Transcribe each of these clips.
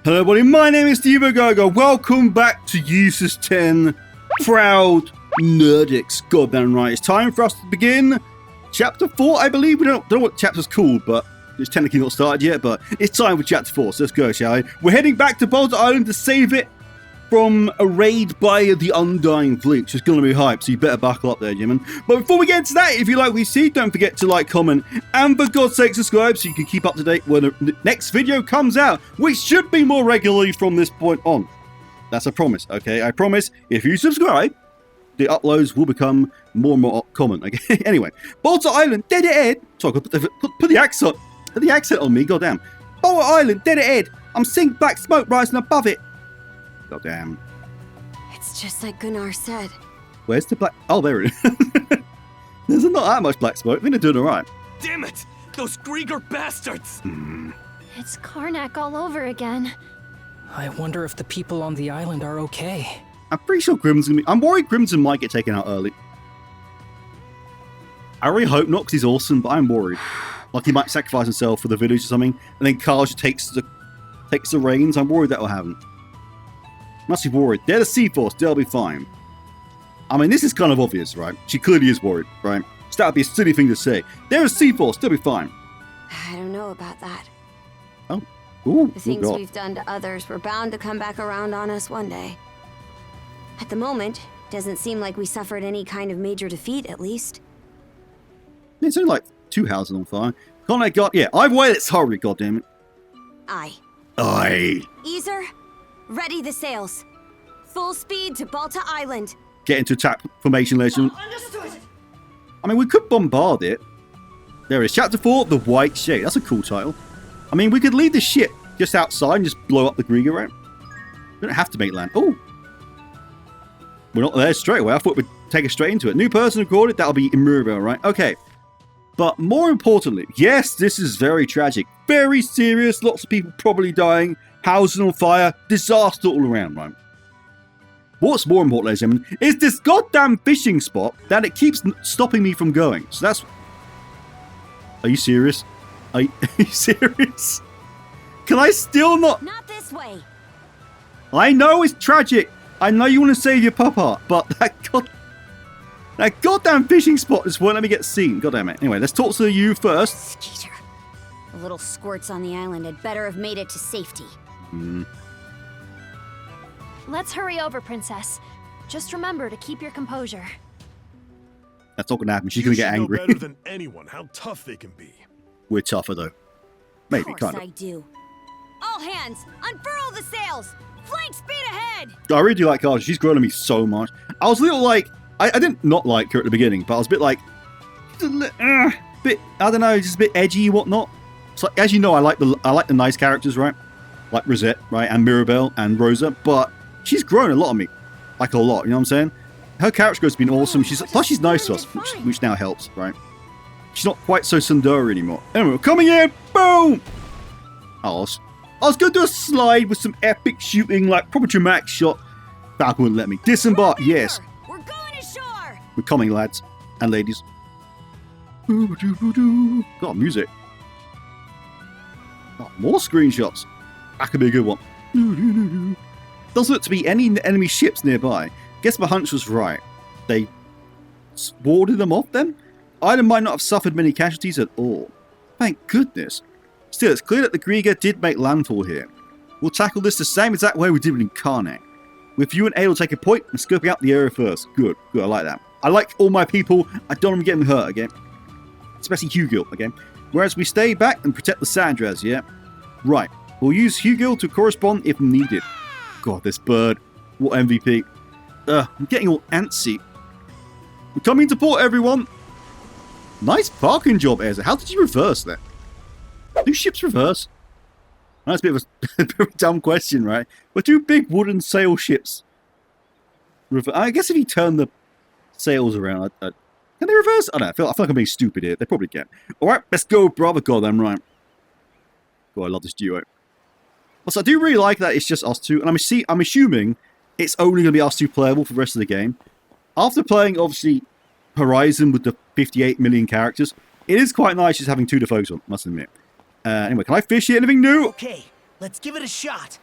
Hello everybody, my name is Steve Griegr. Welcome back to Useless 10 Proud Nordics. Goddamn right, it's time for us to begin Chapter 4, I believe. We don't know what chapter's called, but it's technically not started yet, but it's time for Chapter 4, so let's go, shall we? We're heading back to Balta Island to save it from a raid by the Undying Fleet, which is going to be hype, so you better buckle up there, Jimin. But before we get into that, if you like what you see, don't forget to like, comment, and for God's sake, subscribe so you can keep up to date when the next video comes out, which should be more regularly from this point on. That's a promise, okay? I promise, if you subscribe, the uploads will become more and more common, okay? Anyway, Balta Island, dead ahead. Sorry, put the accent on me, goddamn. Balta Island, dead ahead. I'm seeing black smoke rising above it. Goddamn. It's just like Gunnar said. Where's the black? Oh, there it is. There's not that much black smoke. I think they're doing all right. Damn it! Those Griegr bastards! It's Carnac all over again. I wonder if the people on the island are okay. I'm pretty sure Grimson's gonna be... I'm worried Grimson might get taken out early. I really hope not, because he's awesome, but I'm worried. Like he might sacrifice himself for the village or something, and then Karja takes the reins. I'm worried that will happen. Must be worried. They're the Sea Force. They'll be fine. I mean, this is kind of obvious, right? She clearly is worried, right? So that would be a silly thing to say. They're a Sea Force. They'll be fine. I don't know about that. Oh. Ooh. The things we've done to others were bound to come back around on us one day. At the moment, doesn't seem like we suffered any kind of major defeat, at least. It's only like 2 houses on fire. Carnac got... Yeah, I've waited. It's horrible, goddammit. Aye. Easer, ready the sails. Full speed to Balta Island. Get into attack formation, legend. Understood. I mean, we could bombard it. There it is. Chapter 4, The White Shade. That's a cool title. I mean, we could leave the ship just outside and just blow up the Griegr, right? We don't have to make land. Oh. We're not there straight away. I thought we'd take us straight into it. New person recorded. That'll be Mirabel, right? Okay. But more importantly, yes, this is very tragic. Very serious. Lots of people probably dying. Houses on fire. Disaster all around, right? What's more important, ladies and gentlemen, is this goddamn fishing spot that it keeps stopping me from going. So that's... Are you serious? Are you serious? Can I still not... Not this way. I know it's tragic. I know you want to save your papa, but that goddamn fishing spot just won't let me get seen. Goddamn it. Anyway, let's talk to you first. Skeeter. The little squirts on the island had better have made it to safety. Let's hurry over, Princess. Just remember to keep your composure. That's not going to happen. She's going to get angry. You should know better than anyone how tough they can be. We're tougher, though. Maybe, Of course kind of. I do. All hands, unfurl the sails. Flank speed ahead. I really do like Karja. She's grown on me so much. I was a little like... I didn't not like her at the beginning, but I was a bit like... bit, I don't know, just a bit edgy and whatnot. So, as you know, I like the nice characters, right? Like Rosette, right? And Mirabel and Rosa. But she's grown a lot on me. Like a lot, you know what I'm saying? Her character growth's been awesome. Plus she's nice to us, which now helps, right? She's not quite so Sandra anymore. Anyway, we're coming in! Boom! I was going to do a slide with some epic shooting, like proper dramatic shot. Falcon wouldn't let me. Disembark, yes. We're going ashore. We're coming, lads and ladies. Got music. Oh, more screenshots. That could be a good one. Doesn't look to be any enemy ships nearby. Guess my hunch was right. They warded them off then? Island might not have suffered many casualties at all. Thank goodness. Still, it's clear that the Griegr did make landfall here. We'll tackle this the same exact way we did in Carnac. With you and Adol take a point and scoping out the area first. Good, I like that. I like all my people. I don't want them getting hurt again. Especially Hugil, again. Whereas we stay back and protect the Sandras, yeah? Right. We'll use Hugil to correspond if needed. God, this bird. What MVP. I'm getting all antsy. We're coming to port, everyone. Nice parking job, Ezra. How did you reverse that? Do ships reverse? That's a bit of a dumb question, right? But do big wooden sail ships reverse? I guess if you turn the sails around, can they reverse? I don't know. I feel like I'm being stupid here. They probably can. Alright, let's go, brother. God, I'm right. God, I love this duo. Also, I do really like that it's just us two. And I'm assuming it's only going to be us two playable for the rest of the game. After playing, obviously, Horizon with the 58 million characters, it is quite nice just having two to focus on, must admit. Anyway, can I fish here? Anything new? Okay, let's give it a shot.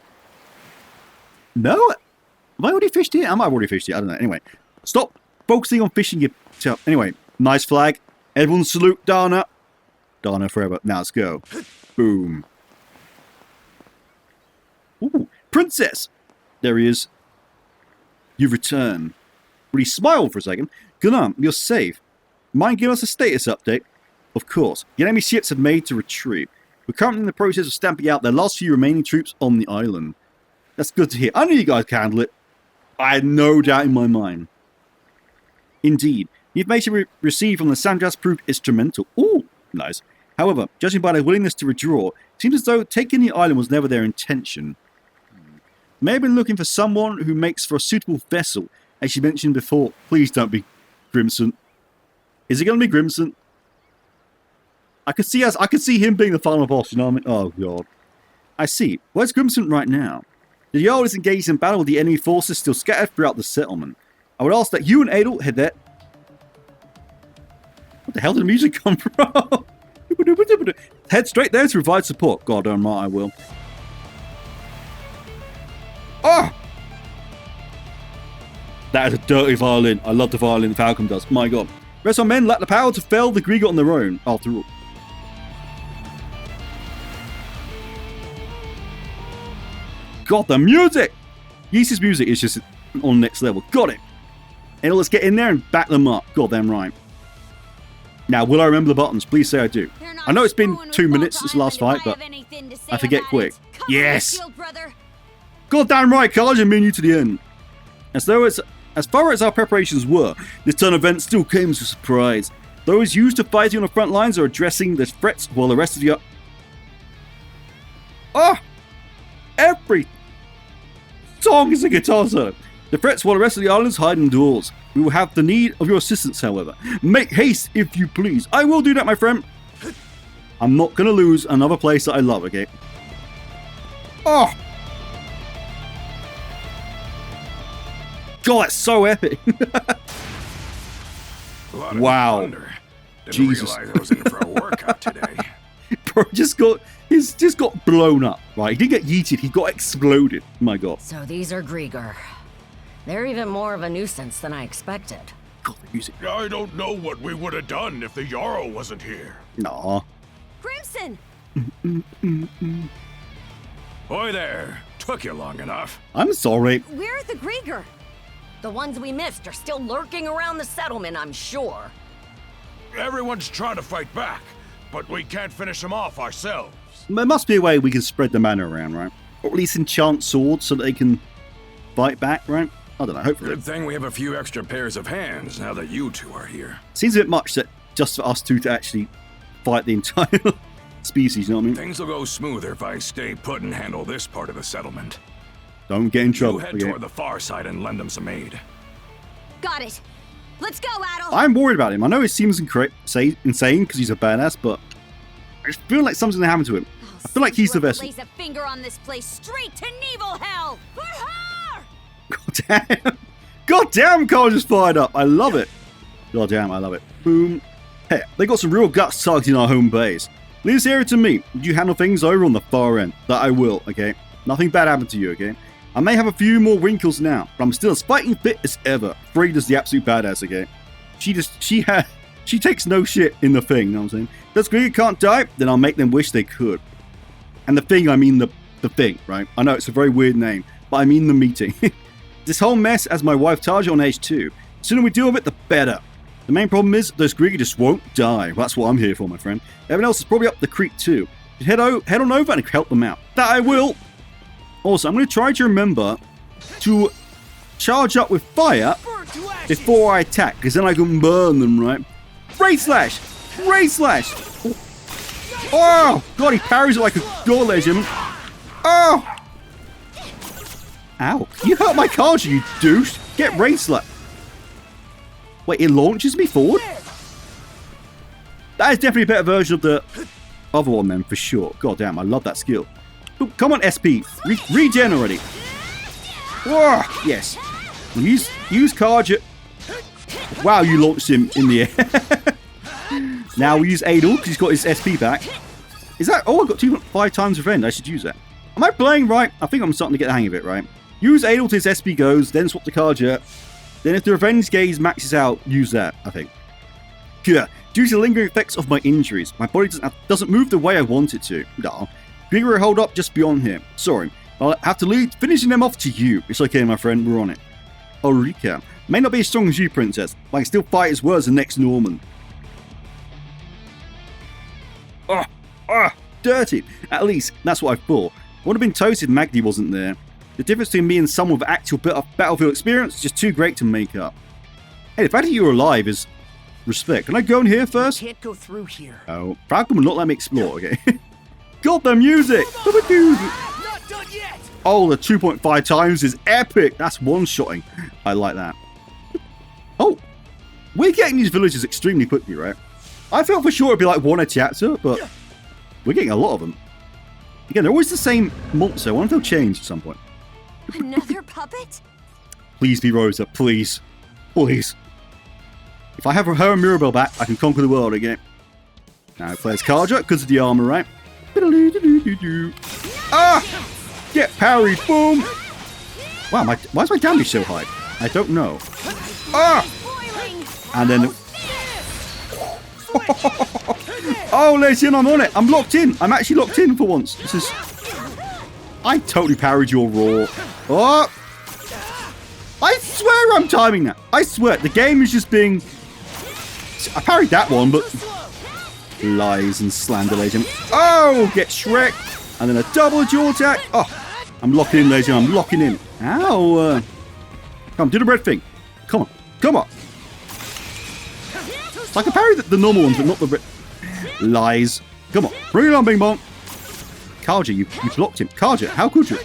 No? Have I already fished it? I might have already fished it. I don't know. Anyway, stop focusing on fishing yourself. Anyway, nice flag. Everyone salute Dana. Dana forever. Now let's go. Boom. Ooh, princess. There he is. You return. Will he smile for a second? Good on, you're safe. Mind giving us a status update? Of course. The enemy ships have made to retreat. We're currently in the process of stamping out their last few remaining troops on the island. That's good to hear. I knew you guys could handle it. I had no doubt in my mind. Indeed. The information we received from the Sandras proved instrumental. Ooh, nice. However, judging by their willingness to withdraw, it seems as though taking the island was never their intention. May have been looking for someone who makes for a suitable vessel, as you mentioned before. Please don't be Grimson. Is it going to be Grimson? I could see him being the final boss, you know what I mean? Oh, God. I see. Where's Grimson right now? The Jarl is engaged in battle with the enemy forces still scattered throughout the settlement. I would ask that you and Adol head there. What the hell did the music come from? Head straight there to provide support. God damn right I will. Oh! That is a dirty violin. I love the violin Falcon does. My God. Rest our men lack the power to fell the Griegr on their own, after all. God, the music! Yeese's music is just on next level. Got it. And let's get in there and back them up. God damn right. Now, will I remember the buttons? Please say I do. I know it's been 2 minutes since the last fight, but I forget quick. Yes! God damn right, Karja, me and you to the end. As far as our preparations were, this turn of events still came as a surprise. Those used to fighting on the front lines are addressing the threats while the rest of you... Oh! Every song is a guitar solo. The threats while the rest of the islands hide indoors. We will have the need of your assistance, however. Make haste, if you please. I will do that, my friend. I'm not going to lose another place that I love, okay? Oh! God, that's so epic. Wow. Jesus. Realize I was in for a workout today. Bro, he's just got blown up, right? He didn't get yeeted, he got exploded. My God. So these are Griegr. They're even more of a nuisance than I expected. God, the music. I don't know what we would have done if the Jarl wasn't here. Nah. Grimson! Boy there. Took you long enough. I'm sorry. Where are the Grieger? The ones we missed are still lurking around the settlement, I'm sure. Everyone's trying to fight back, but we can't finish them off ourselves. There must be a way we can spread the mana around, right? Or at least enchant swords so that they can fight back, right? I don't know, hopefully. Good thing we have a few extra pairs of hands now that you two are here. Seems a bit much that just for us two to actually fight the entire species, you know what I mean? Things will go smoother if I stay put and handle this part of the settlement. Don't get in trouble. You head toward the far side and lend them some aid. Got it. Let's go, Adol. I'm worried about him. I know it seems insane because he's a badass, but I just feel like something's gonna happen to him. I feel like he's the vessel. Lays a finger on this place straight to Nevil hell. For her! God damn. God damn, Carl just fired up. I love it. God damn, I love it. Boom. Hey, they got some real guts targeting our home base. Leave this area to me. You handle things over on the far end. That I will, okay? Nothing bad happened to you, okay? I may have a few more wrinkles now, but I'm still as fighting fit as ever. Frida's the absolute badass, okay? She takes no shit in the thing, you know what I'm saying? Does Griegr can't die? Then I'll make them wish they could. And the thing, I mean the thing, right? I know it's a very weird name, but I mean the meeting. This whole mess has my wife Tarja on edge too. The sooner we deal with it, the better. The main problem is those Griegr just won't die. That's what I'm here for, my friend. Everyone else is probably up the creek too. Head on over and help them out. That I will. Also, I'm going to try to remember to charge up with fire before I attack, because then I can burn them, right? Ray Slash! Ray Slash! Oh! God, he parries it like a door legend. Oh! Ow. You hurt my Karja, you douche! Get Ray Slash! Wait, it launches me forward? That is definitely a better version of the other one then, for sure. God damn, I love that skill. Ooh, come on, SP. Regen already. Whoa, yes. Use Karja. Wow, you launched him in the air. Now we use Adol because he's got his SP back. Is that... Oh, I got 2.5 times revenge. I should use that. Am I playing right? I think I'm starting to get the hang of it, right? Use Adol till his SP goes, then swap to Karja. Then if the Revenge Gaze maxes out, use that, I think. Yeah. Due to the lingering effects of my injuries, my body doesn't move the way I want it to. No. Griegr hold up just beyond here. Sorry. I'll have to leave finishing them off to you. It's okay, my friend. We're on it. Ulrika. May not be as strong as you, Princess, but I can still fight as well as the next Norman. Dirty. At least, that's what I thought. I would have been toasted if Magdi wasn't there. The difference between me and someone with actual battlefield experience is just too great to make up. Hey, the fact that you're alive is respect. Can I go in here first? Can't go through here. Oh, Falcon will not let me explore, okay? God, the music! Not done yet. Oh, the 2.5 times is epic! That's one-shotting. I like that. Oh, we're getting these villages extremely quickly, right? I felt for sure it'd be like one a chapter, but we're getting a lot of them. Again, they're always the same monster. I wonder if they'll change at some point. Another puppet? Please be Rosa, please. Please. If I have her and Mirabelle back, I can conquer the world again. Now plays Karja because of the armor, right? Ah! Get parried, boom! Wow, why is my damage so high? I don't know. Ah! And then... Oh, listen, I'm on it. I'm locked in. I'm actually locked in for once. This is... I totally parried your roar. Oh! I swear I'm timing that. I swear. The game is just being... I parried that one, but... Lies and slander, legend. Oh! Get Shrek. And then a double jaw attack. Oh! I'm locking in, legend. I'm locking in. Ow! Come on, do the red thing. Come on. Come on. I can parry the normal ones, but not the red... Lies. Come on. Bring it on, Bing Bong. Karja, you blocked him. Karja, how could you? To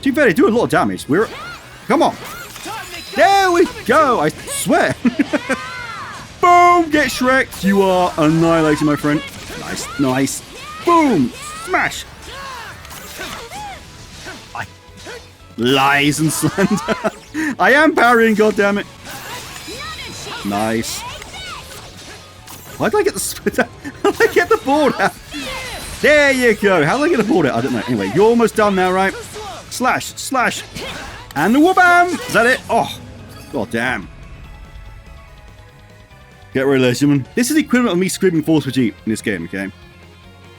be fair, they do a lot of damage. We're... Come on. There we go. I swear. Boom. Get Shrek. You are annihilated, my friend. Nice. Nice. Boom. Smash. Lies and slander. I am parrying, goddammit. Nice. Why did I get the... How did I get the board out? There you go. How did I get the board out? I don't know. Anyway, you're almost done now, right? Slash. Slash. And the whoop-bam. Is that it? Oh. God damn. Get ready, ladies and gentlemen. This is the equivalent of me screaming Force Vegeta in this game, okay?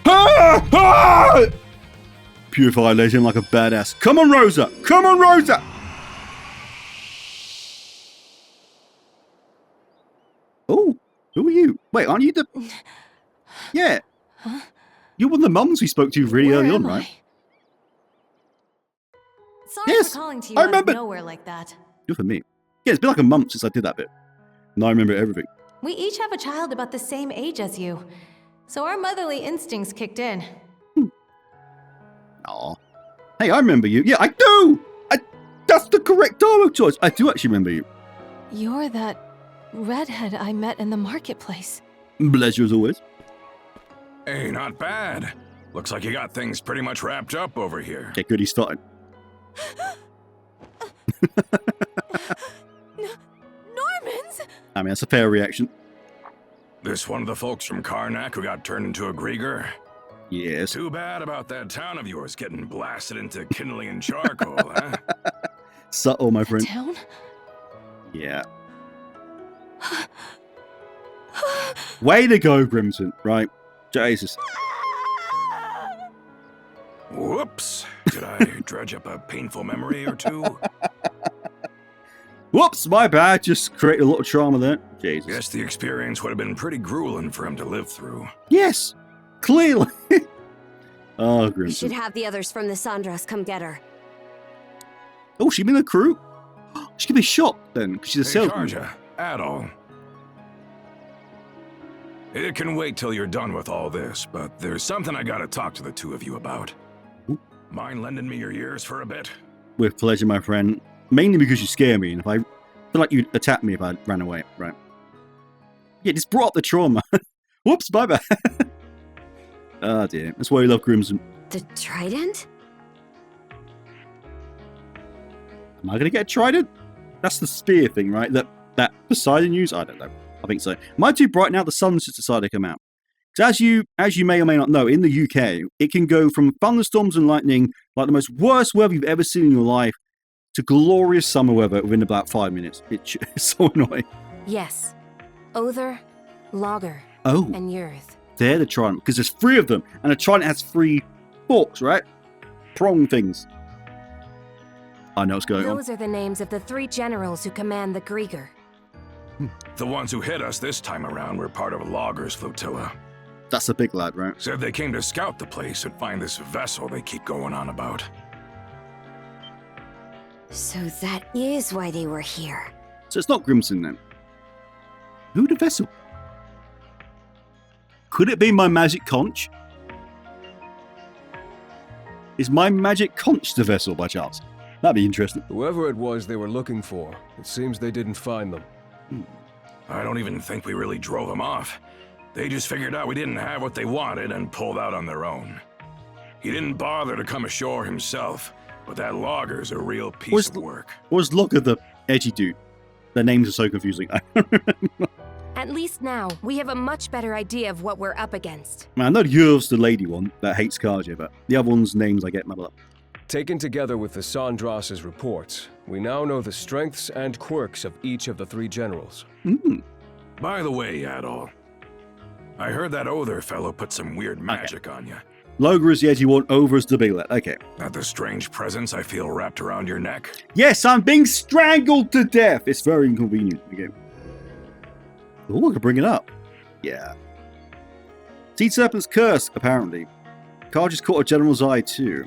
Ah! Ah! Purify, legend, like a badass. Come on, Rosa. Come on, Rosa. Oh. Who are you? Wait, aren't you the... Yeah. Huh? You're one of the mums we spoke to really early on, right? Sorry Yes, for calling to you I out remember. of nowhere like that. Good for me. Yeah, it's been like a month since I did that bit. Now I remember everything. We each have a child about the same age as you, so our motherly instincts kicked in. Aw. Hey, I remember you. Yeah, I do! That's the correct dialogue choice. I do actually remember you. You're that redhead I met in the marketplace. Pleasure as always. Hey, not bad. Looks like you got things pretty much wrapped up over here. Okay, good, he started. Normans? I mean, that's a fair reaction. This one of the folks from Carnac who got turned into a Grieger? Yes. Too bad about that town of yours getting blasted into kindling and charcoal, huh? Subtle, my friend. Town? Yeah. Way to go, Grimson. Right. Jesus. Whoops. Did I dredge up a painful memory or two? Whoops, my bad. Just created a lot of trauma there. Jesus. Guess the experience would have been pretty grueling for him to live through. Yes. Clearly. Oh, We should Grimson. have the others from the Sandras come get her. Oh, she been a crew? She could be shot then, because she's a Hey, salesman. Karja, Adol. It can wait till you're done with all this, but there's something I gotta talk to the two of you about. Ooh. Mind lending me your ears for a bit? With pleasure, my friend. Mainly because you scare me, and if I feel like you'd attack me if I ran away, right? Yeah, just brought up the trauma. Whoops, my bad. Oh dear, that's why you love Grimson. The trident? Am I gonna get a trident? That's the spear thing, right? That Poseidon used? I don't know. I think so. Am I too bright now? The sun's just decided to come out. So as you may or may not know, in the UK, it can go from thunderstorms and lightning, like the most worst weather you've ever seen in your life, to glorious summer weather within about 5 minutes. It's so annoying. Yes. Other, Logger, Oh, and Yurth. they're the trident, because there's 3 of them, and a trident has 3 forks, right? Prong things. I know what's going on. Those are the names of the 3 generals who command the Griegr. The ones who hit us this time around were part of Logger's flotilla. That's a big lad, right? Said they came to scout the place and find this vessel they keep going on about. So that is why they were here. So it's not Grimson then. Who the vessel? Could it be my magic conch? Is my magic conch the vessel by chance? That'd be interesting. Whoever it was they were looking for, it seems they didn't find them. I don't even think we really drove them off. They just figured out we didn't have what they wanted and pulled out on their own. He didn't bother to come ashore himself, but that Logger's a real piece of work. Was Logger the edgy dude? Their names are so confusing. At least now, we have a much better idea of what we're up against. Man, I know Yurv's the lady one that hates Karja, but the other one's names I get muddled up. Taken together with the Sandras' reports, we now know the strengths and quirks of each of the 3 generals. By the way, Adol, I heard that Other fellow put some weird magic on you. Logger is the edgy one, Over is the big lad. Okay. That the strange presence I feel wrapped around your neck? Yes, I'm being strangled to death. It's very inconvenient. Okay. Oh, I can bring it up. Yeah. Seed Serpent's Curse, apparently. Karja's caught a general's eye, too.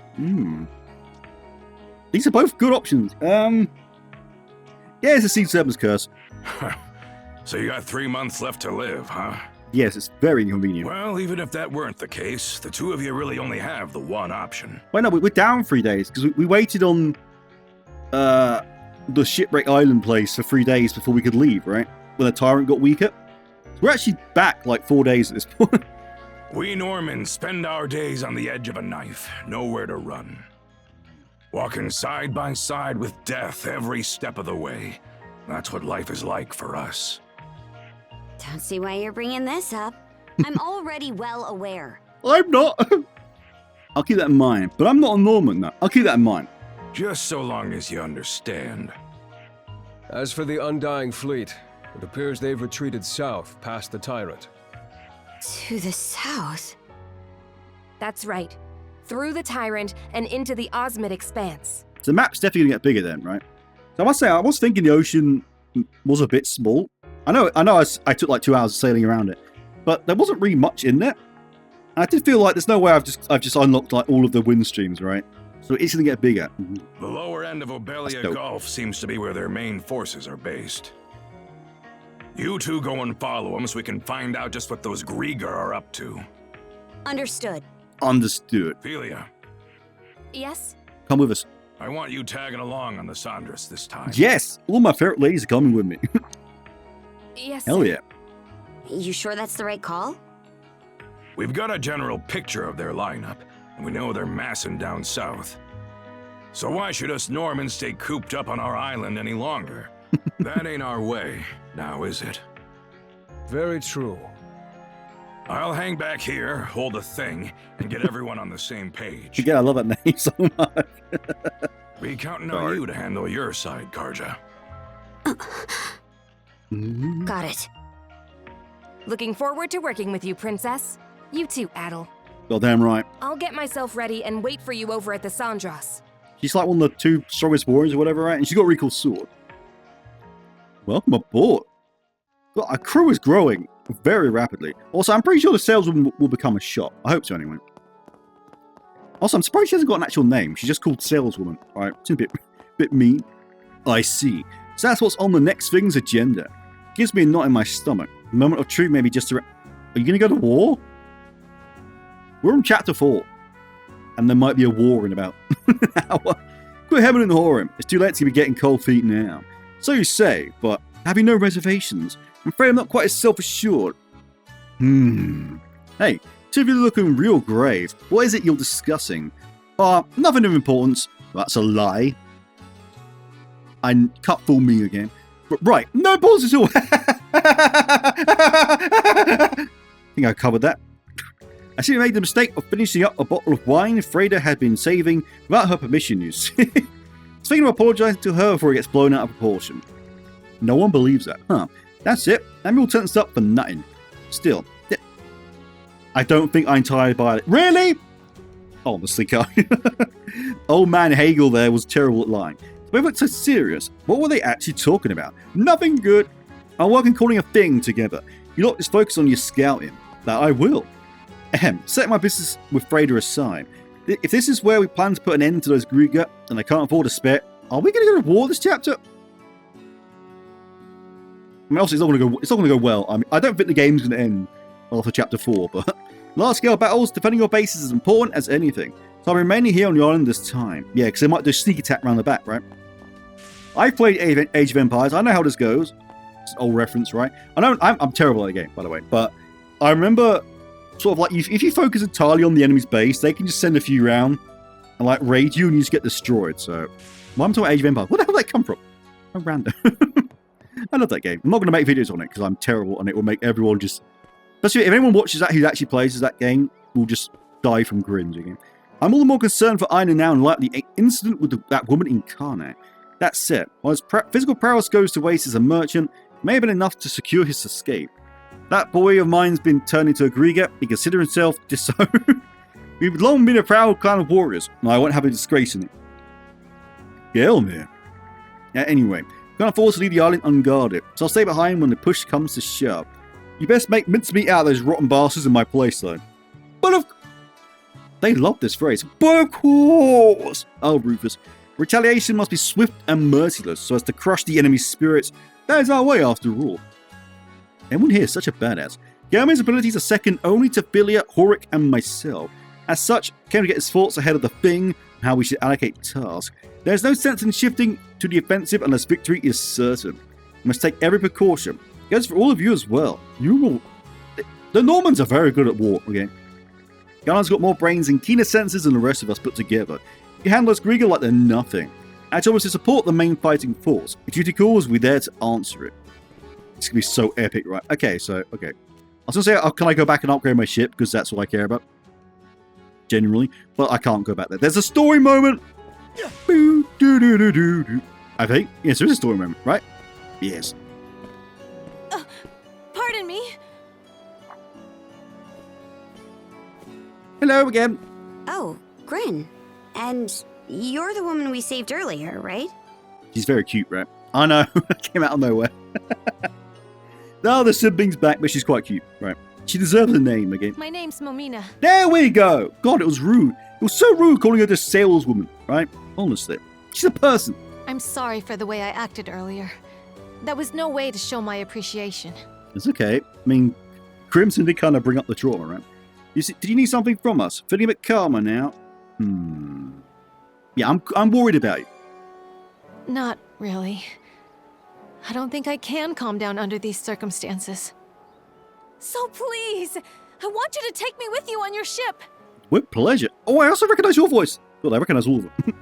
These are both good options. Yeah, it's a Seed Serpent's Curse. So you got 3 months left to live, huh? Yes, it's very inconvenient. Well, even if that weren't the case, the 2 of you really only have the one option. Wait, no, we're down 3 days, because we waited on the Shipwreck Island place for 3 days before we could leave, right? When the tyrant got weaker. So we're actually back like 4 days at this point. We Normans spend our days on the edge of a knife, nowhere to run. Walking side by side with death every step of the way. That's what life is like for us. Don't see why you're bringing this up. I'm already well aware. I'm not. I'll keep that in mind. But I'm not a Norman, no. I'll keep that in mind. Just so long as you understand. As for the Undying Fleet, it appears they've retreated south past the Tyrant. To the south? That's right. Through the Tyrant and into the Osmid Expanse. So the map's definitely going to get bigger then, right? So I must say, I was thinking the ocean was a bit small. I know I took like 2 hours sailing around it, but there wasn't really much in there. And I did feel like there's no way I've just unlocked like all of the wind streams, right? So it's going to get bigger. The lower end of Obelia Gulf seems to be where their main forces are based. You 2 go and follow them so we can find out just what those Griegr are up to. Understood. Understood. Philia. Yes? Come with us. I want you tagging along on the Sandras this time. Yes! All my favorite ladies are coming with me. Yes. Hell yeah. You sure that's the right call? We've got a general picture of their lineup, and we know they're massing down south. So why should us Normans stay cooped up on our island any longer? That ain't our way, now is it? Very true. I'll hang back here, hold a thing, and get everyone on the same page. Again, I love that name so much. Be counting on you to handle your side, Karja. Got it. Looking forward to working with you, Princess. You too, Adol. Goddamn right. I'll get myself ready and wait for you over at the Sandras. She's like one of the 2 strongest warriors or whatever, right? And she's got a really cool sword. Welcome aboard. God, our crew is growing very rapidly. Also, I'm pretty sure the saleswoman will become a shop. I hope so, anyway. Also, I'm surprised she hasn't got an actual name. She's just called saleswoman. Alright, it's a bit mean. I see. So that's what's on the next thing's agenda. Gives me a knot in my stomach. A moment of truth, maybe just around. Are you going to go to war? We're on chapter 4. And there might be a war in about an hour. Quit hemming and hawing. It's too late to be getting cold feet now. So you say, but having no reservations. I'm afraid I'm not quite as self-assured. Hey, 2 of you are looking real grave. What is it you're discussing? Nothing of importance. That's a lie. I can't fool me again. But right, no balls at all. I think I covered that. I simply made the mistake of finishing up a bottle of wine Freda had been saving without her permission, you see. Speaking of apologizing to her before it gets blown out of proportion. No one believes that, huh? That's it. That all tensed up for nothing. Still, I don't think I entirely buy it. Really? Honestly, can't. Old man Hagel there was terrible at lying. They looked so serious. What were they actually talking about? Nothing good. Our work in calling a thing together. You lot just focus on your scouting. That I will. Set my business with Freda aside. If this is where we plan to put an end to those Griegr, and I can't afford to spare, are we going to go to war this chapter? I mean, obviously it's not going to go well. I mean, I don't think the game's going to end after chapter 4, but large-scale battles, defending your base is as important as anything. So I'm remaining here on the island this time. Yeah, because they might do a sneak attack around the back, right? I've played Age of Empires. I know how this goes. It's an old reference, right? I know I'm terrible at the game, by the way, but I remember sort of like if you focus entirely on the enemy's base, they can just send a few round and like raid you and you just get destroyed. So, why am I talking about Age of Empires? Where the hell did that come from? How random. I love that game. I'm not going to make videos on it because I'm terrible and it will make everyone just... Especially if anyone watches that who actually plays that game, will just die from cringing. I'm all the more concerned for Ina now in light of the incident with that woman in Carnac. That said, while his physical prowess goes to waste as a merchant, it may have been enough to secure his escape. That boy of mine's been turned into a Grieger. He considers himself disowned. We've long been a proud clan of warriors, and I won't have a disgrace in it. Gelmir. Anyway, can't afford to leave the island unguarded, so I'll stay behind when the push comes to shove. You best make mincemeat out of those rotten bastards in my place, though. But of... They love this phrase. But of course! Oh, Rufus. Retaliation must be swift and merciless, so as to crush the enemy's spirits. That is our way, after all. Everyone here is such a badass. Gelmir's abilities are second only to Philia, Horik, and myself. As such, came to get his thoughts ahead of the thing, and how we should allocate tasks. There's no sense in shifting to the offensive unless victory is certain. We must take every precaution. It goes for all of you as well. You will... The Normans are very good at war, okay? Garland's got more brains and keener senses than the rest of us put together. You handle us Griegr like they're nothing. Our job is to support the main fighting force. If duty calls, we're there to answer it. It's going to be so epic, right? Okay. I was going to say, can I go back and upgrade my ship? Because that's all I care about. Genuinely. But I can't go back there. There's a story moment! Boo, doo, doo, doo, doo, doo. I think. Yes, there is a story moment, right? Yes. Pardon me? Hello again. Oh, Grin. And you're the woman we saved earlier, right? She's very cute, right? I know. Came out of nowhere. No, the sibling's back, but she's quite cute, right? She deserves a name again. My name's Momina. There we go. God, it was rude. It was so rude calling her the saleswoman, right? Honestly. She's a person. I'm sorry for the way I acted earlier. That was no way to show my appreciation. It's okay. I mean, Crimson did kind of bring up the trauma, right? Did you need something from us? Feeling a bit calmer now? Yeah, I'm worried about you. Not really. I don't think I can calm down under these circumstances. So please, I want you to take me with you on your ship. With pleasure. Oh, I also recognize your voice. Well, I recognize all of them.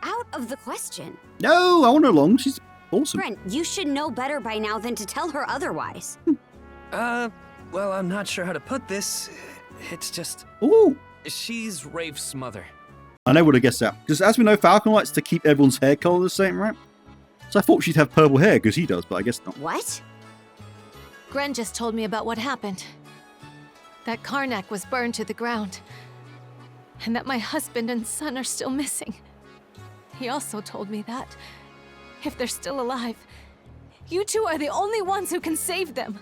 Out of the question. No, I want her along. She's awesome. Brent, you should know better by now than to tell her otherwise. Well, I'm not sure how to put this. It's just... Ooh. She's Rafe's mother. I never would have guessed that. Because as we know, Falcon likes to keep everyone's hair color the same, right? So I thought she'd have purple hair, because he does, but I guess not. What? Gren just told me about what happened. That Carnac was burned to the ground. And that my husband and son are still missing. He also told me that, if they're still alive, you two are the only ones who can save them.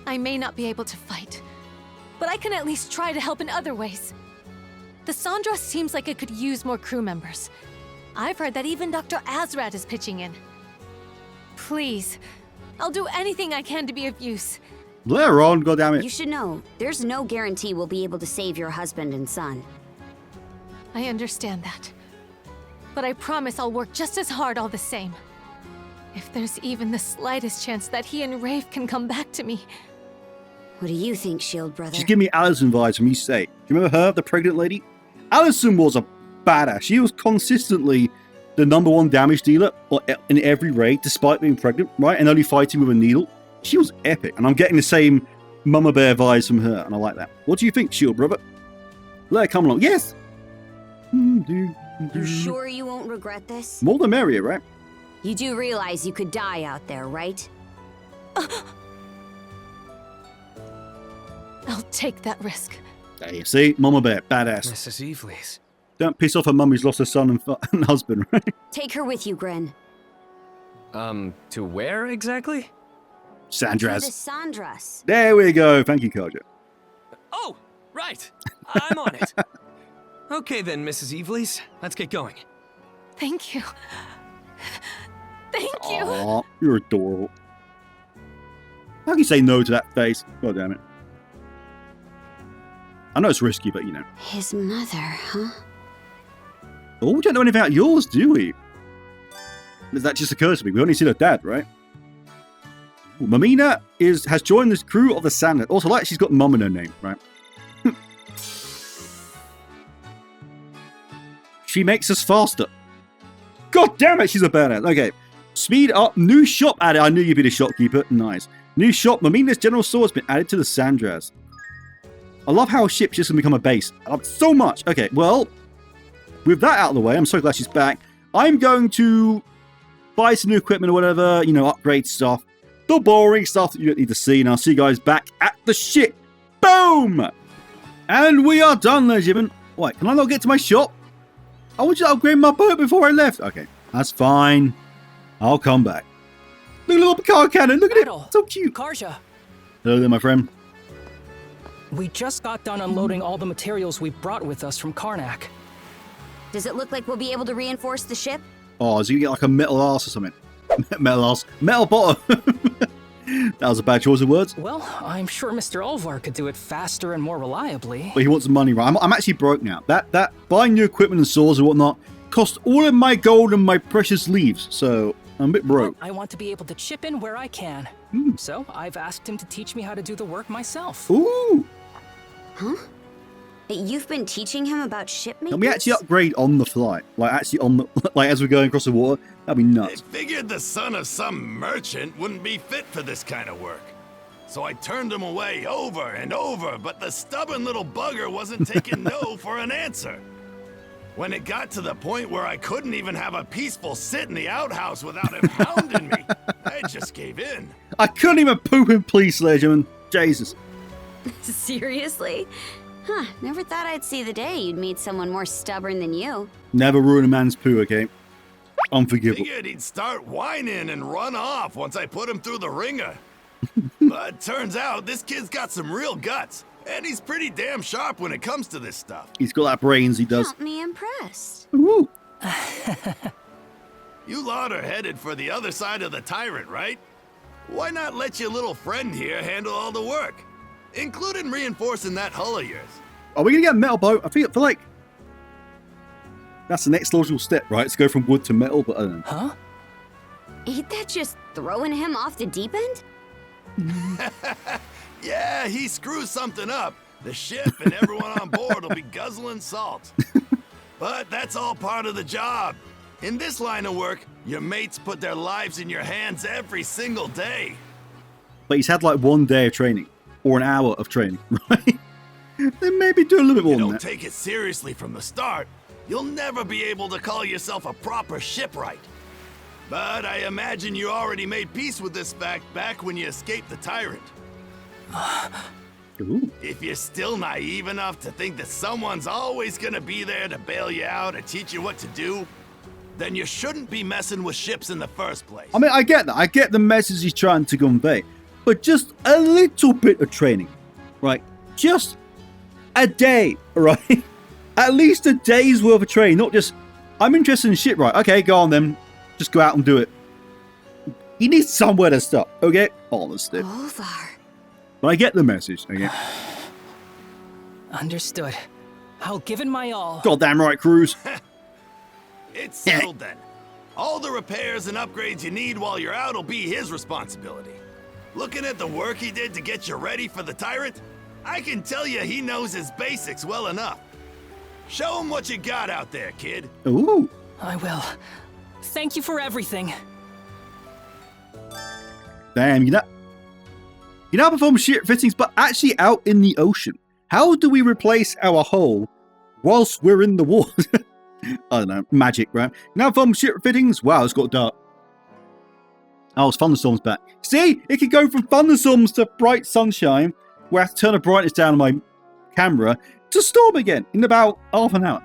I may not be able to fight, but I can at least try to help in other ways. The Sandras seems like it could use more crew members. I've heard that even Dr. Azrat is pitching in. Please, I'll do anything I can to be of use. Let her on, goddammit. You should know, there's no guarantee we'll be able to save your husband and son. I understand that. But I promise I'll work just as hard all the same. If there's even the slightest chance that he and Rafe can come back to me. What do you think, Shield Brother? She's giving me Allison vibes from East State. Do you remember her, the pregnant lady? Allison was a badass. She was consistently the #1 damage dealer in every raid, despite being pregnant, right? And only fighting with a needle. She was epic. And I'm getting the same Mama Bear vibes from her, and I like that. What do you think, Shield brother? Let her come along. Yes! You sure you won't regret this? More the merrier, right? You do realize you could die out there, right? I'll take that risk. There you see, Mama Bear, badass. Mrs. Evelys. Don't piss off her mum who's lost her son and husband, right? Take her with you, Grin. To where exactly? To the Sandras. Sandras. There we go. Thank you, Karja. Oh, right. I'm on it. Okay then, Mrs. Evelys. Let's get going. Thank you. Thank you. Aw, you're adorable. How can you say no to that face? God damn it. I know it's risky, but you know. His mother, huh? Oh, we don't know anything about yours, do we? That just occurs to me. We only seen her dad, right? Ooh, Momina has joined the crew of the Sandras. Also, like she's got mum in her name, right? She makes us faster. God damn it, she's a badass. Okay. Speed up. New shop added. I knew you'd be the shopkeeper. Nice. New shop. Momina's general store has been added to the Sandras. I love how a ship just can become a base. I love it so much. Okay, well, with that out of the way, I'm so glad she's back. I'm going to buy some new equipment or whatever, you know, upgrade stuff. The boring stuff that you don't need to see. And I'll see you guys back at the ship. Boom! And we are done, ladies and gentlemen. Wait, can I not get to my shop? I want you to upgrade my boat before I left. Okay, that's fine. I'll come back. Look at the little car cannon. Look at it. Adol, So cute. Karja, Hello there, my friend. we just got done unloading all the materials we brought with us from Carnac. Does it look like we'll be able to reinforce the ship? Oh, is he gonna get like a metal ass or something? Metal ass. Metal bottom. That was a bad choice of words. Well, I'm sure Mr. Olvar could do it faster and more reliably. But he wants the money, right? I'm actually broke now. That buying new equipment and swords and whatnot cost all of my gold and my precious leaves. So I'm a bit broke. I want to be able to chip in where I can. So I've asked him to teach me how to do the work myself. Ooh. Huh? You've been teaching him about ship maintenance? Can we actually upgrade on the fly? Like actually on the like as we're going across the water? That'd be nuts. I figured the son of some merchant wouldn't be fit for this kind of work. So I turned him away over and over, but the stubborn little bugger wasn't taking no for an answer. When it got to the point where I couldn't even have a peaceful sit in the outhouse without him hounding me, I just gave in. I couldn't even poop in peace, ladies and gentlemen. Jesus. Seriously? Huh, never thought I'd see the day you'd meet someone more stubborn than you. Never ruin a man's poo, okay? Unforgivable. Figured he'd start whining and run off once I put him through the ringer. But turns out this kid's got some real guts, and he's pretty damn sharp when it comes to this stuff. He's got that brains, he does. Count me impressed. Ooh. You lot are headed for the other side of the tyrant, right? Why not let your little friend here handle all the work? Including reinforcing that hull of yours. Are we gonna get a metal boat? I feel like that's the next logical step, right? To go from wood to metal, but I don't know. Huh? Ain't that just throwing him off the deep end? Yeah, he screws something up. The ship and everyone on board will be guzzling salt. But that's all part of the job. In this line of work, your mates put their lives in your hands every single day. But he's had like 1 day of training. Or an hour of training, right? Then maybe do a little bit more You than don't that. take it seriously from the start, you'll never be able to call yourself a proper shipwright. But I imagine you already made peace with this fact back when you escaped the tyrant. Ooh. If you're still naive enough to think that someone's always gonna be there to bail you out or teach you what to do, then you shouldn't be messing with ships in the first place. I mean, I get that. I get the message he's trying to convey. But just a little bit of training, right? Just a day, right? At least a day's worth of training, not just, I'm interested in shit, right? Okay, go on then. Just go out and do it. He needs somewhere to start, okay? Honestly. Olvar. But I get the message, okay? Understood. I'll give it my all. Goddamn right, Cruz. It's settled then. All the repairs and upgrades you need while you're out will be his responsibility. Looking at the work he did to get you ready for the tyrant, I can tell you he knows his basics well enough. Show him what you got out there, kid. Ooh. I will. Thank you for everything. Damn, You now perform ship fittings, but actually out in the ocean. How do we replace our hull whilst we're in the water? I don't know. Magic, right? Now perform ship fittings. Wow, it's got dark. Oh, it's thunderstorms back. See? It can go from thunderstorms to bright sunshine, where I have to turn the brightness down on my camera, to storm again in about half an hour.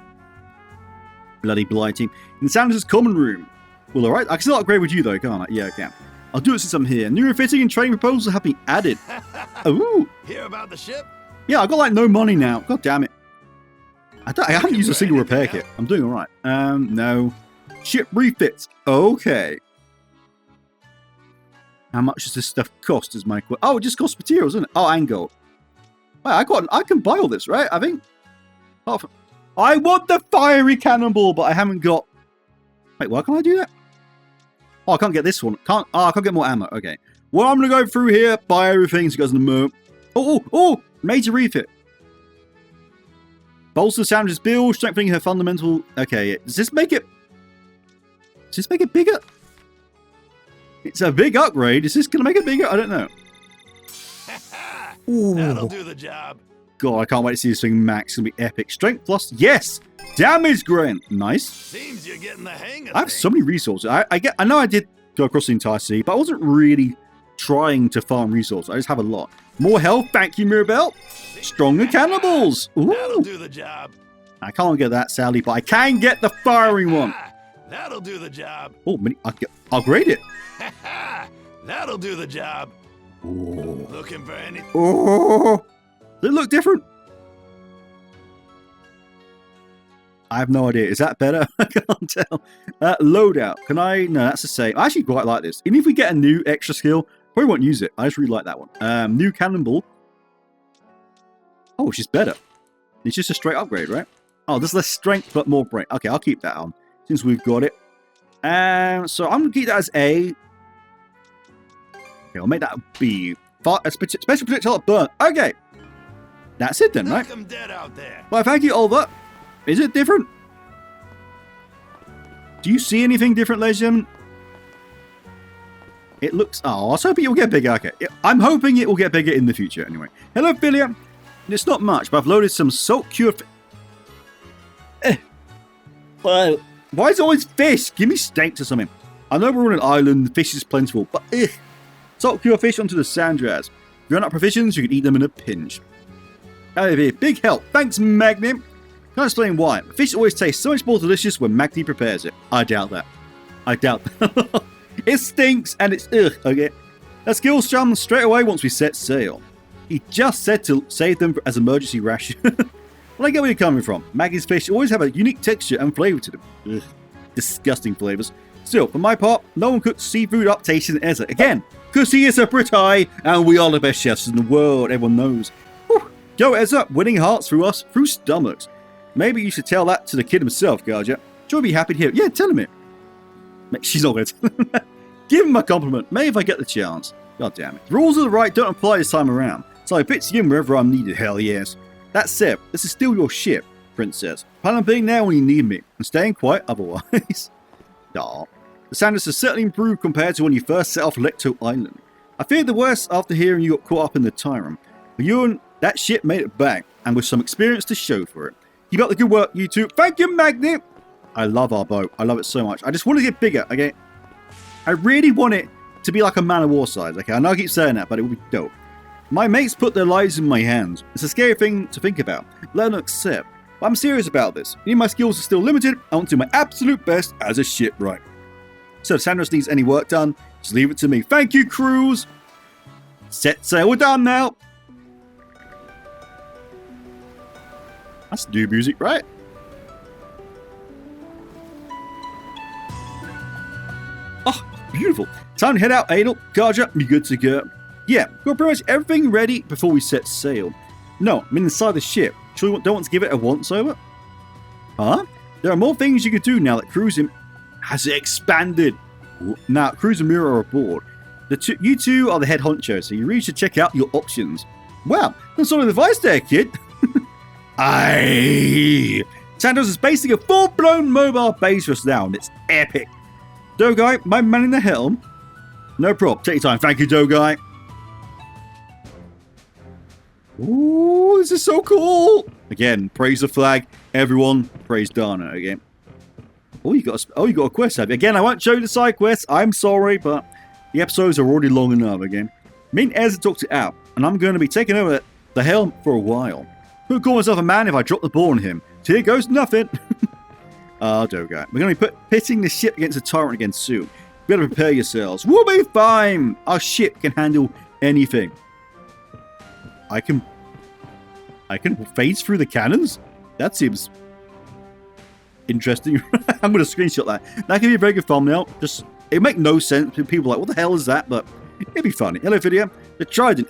Bloody blighting. In Sandras' common room. Well, alright. I can still upgrade with you, though, can't I? Yeah, I can. I'll do it since I'm here. New refitting and training proposals have been added. Ooh. Hear about the ship? Yeah, I got like no money now. God damn it. I haven't used a single repair kit. I'm doing alright. No. Ship refits. Okay. How much does this stuff cost? Is my oh, it just costs materials, isn't it? Oh, and gold. Wait, I can buy all this, right? I think. Oh, I want the fiery cannonball, but I haven't got. Wait, why can't I do that? Oh, I can't get this one. I can't get more ammo. Okay. Well, I'm gonna go through here, buy everything, so it goes in the moon. Oh! Major refit. Bolster Sandras' build, strengthening her fundamental. Okay, does this make it? Does this make it bigger? It's a big upgrade. Is this going to make it bigger? I don't know. That'll do the job. God, I can't wait to see this thing max. It's going to be epic. Strength plus, yes! Damage grant. Nice. Seems you're getting the hang of I have so many resources. I know I did go across the entire sea, but I wasn't really trying to farm resources. I just have a lot. More health. Thank you, Mirabelle. Stronger cannibals. Ooh. That'll do the job. I can't get that, sadly, but I can get the firing one. That'll do the job. Oh, I'll grade it. That'll do the job. Oh. Looking for anything? Oh, they look different. I have no idea. Is that better? I can't tell. Loadout. Can I? No, that's the same. I actually quite like this. Even if we get a new extra skill, probably won't use it. I just really like that one. New cannonball. Oh, it's just better. It's just a straight upgrade, right? Oh, there's less strength, but more brain. Okay, I'll keep that on since we've got it. So I'm going to keep that as A. Okay, I'll make that B. Special projectile burn. Okay. That's it then, right? Knock 'em dead out there. Well, thank you, Oliver. Is it different? Do you see anything different, ladies and gentlemen? It looks... Oh, I was hoping it will get bigger. Okay. I'm hoping it will get bigger in the future, anyway. Hello, Philia. It's not much, but I've loaded some salt cure... Well, why is it always fish? Give me steaks or something. I know we're on an island, fish is plentiful, but salt cure fish onto the Sandras. If you run out of provisions, you can eat them in a pinch. That would be a big help. Thanks, Magni. Can't explain why. Fish always tastes so much more delicious when Magni prepares it. I doubt that. It stinks and it's okay. Let's kill some straight away once we set sail. He just said to save them as emergency ration. Well, I get where you're coming from. Maggie's fish always have a unique texture and flavour to them. Disgusting flavours. Still, for my part, no one cooks seafood up tasting Ezra. Again, because he is a Brit-eye and we are the best chefs in the world, everyone knows. Whew. Go Ezra, winning hearts through us, through stomachs. Maybe you should tell that to the kid himself, Karja. She'll be happy to hear it. Yeah, tell him it. She's not going to tell him. Give him a compliment. Maybe if I get the chance. God damn it. The rules of the right don't apply this time around, so I pitch you in wherever I'm needed. Hell yes. That said, this is still your ship, Princess. Plan on being there when you need me, and staying quiet otherwise. Aw. The Sandras has certainly improved compared to when you first set off Lecto Island. I feared the worst after hearing you got caught up in the Tyrant, but you and that ship made it back, and with some experience to show for it. Keep up the good work, you two. Thank you, Magni! I love our boat. I love it so much. I just want to get bigger, okay? I really want it to be like a Man of War size, okay? I know I keep saying that, but it would be dope. My mates put their lives in my hands. It's a scary thing to think about, let alone accept. But I'm serious about this. Even my skills are still limited. I want to do my absolute best as a shipwright. So if Sandras needs any work done, just leave it to me. Thank you, Cruz! Set sail. We're done now! That's new music, right? Oh, beautiful. Time to head out, Adol. Karja, be good to go. Yeah, got pretty much everything ready before we set sail. No, I'm inside the ship. Sure you don't want to give it a once-over? Huh? There are more things you can do now that cruising has expanded. Now, Cruz and Mira are aboard. You two are the head honcho, so you really should check out your options. Wow, that's sort of advice there, kid. Aye. Sandras is basically a full-blown mobile base for us now, and it's epic. Dogai, my man in the helm. No problem. Take your time. Thank you, Dogai. Ooh, this is so cool. Again, praise the flag. Everyone, praise Dana again. Oh, you got a quest, have you? Again, I won't show you the side quests. I'm sorry, but the episodes are already long enough again. Me and Ez talked it out, and I'm going to be taking over the helm for a while. Who'd call myself a man if I drop the ball on him? So here goes nothing. Dogo. We're going to be pitting the ship against a tyrant again soon. You better prepare yourselves. We'll be fine. Our ship can handle anything. I can phase through the cannons? That seems interesting. I'm going to screenshot that. That could be a very good thumbnail. Just, it make no sense. People are like, what the hell is that? But it'd be funny. Hello, video. The Trident,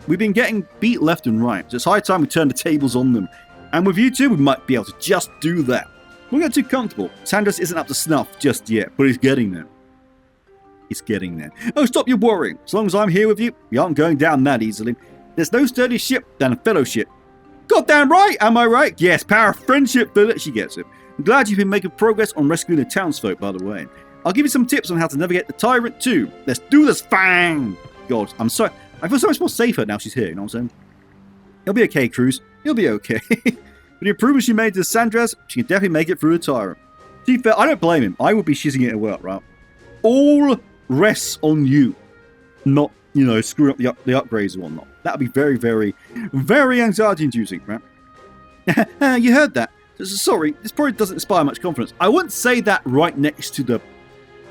we've been getting beat left and right. So it's high time we turn the tables on them. And with you two, we might be able to just do that. Don't get too comfortable. Sandras isn't up to snuff just yet, but he's getting there. He's getting there. Oh, stop your worrying. As long as I'm here with you, we aren't going down that easily. There's no sturdier ship than a fellowship. Goddamn right, am I right? Yes, power of friendship, Philip. She gets it. I'm glad you've been making progress on rescuing the townsfolk, by the way. I'll give you some tips on how to navigate the tyrant too. Let's do this, fang! God, I'm sorry. I feel so much more safer now she's here, you know what I'm saying? It'll be okay, Cruz. It'll be okay. With the improvements you made to Sandras, she can definitely make it through the tyrant. To be fair, I don't blame him. I would be shizzing it as well, right? All rests on you. Not, you know, screwing up the upgrades and whatnot. That would be very, very, very anxiety-inducing, right? You heard that. Sorry, this probably doesn't inspire much confidence. I wouldn't say that right next to the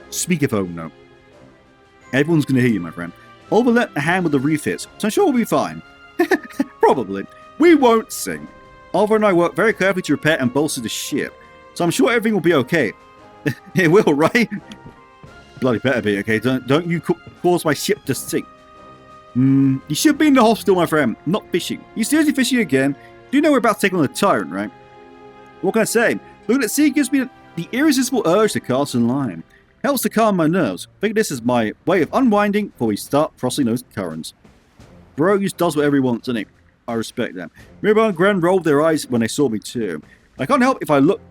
speakerphone, no. Everyone's going to hear you, my friend. Oliver lent a hand with the refits, so I'm sure we'll be fine. Probably. We won't sing. Oliver and I worked very carefully to repair and bolster the ship, so I'm sure everything will be okay. It will, right? Bloody better be, okay? Don't you cause my ship to sink. You should be in the hospital, my friend, not fishing. You seriously fishing again? Do you know we're about to take on the tyrant, right? What can I say? Looking at sea gives me the irresistible urge to cast a line. Helps to calm my nerves. I think this is my way of unwinding before we start crossing those currents. Bro just does whatever he wants, doesn't he? I respect that. Mirabelle and Gran rolled their eyes when they saw me too. I can't help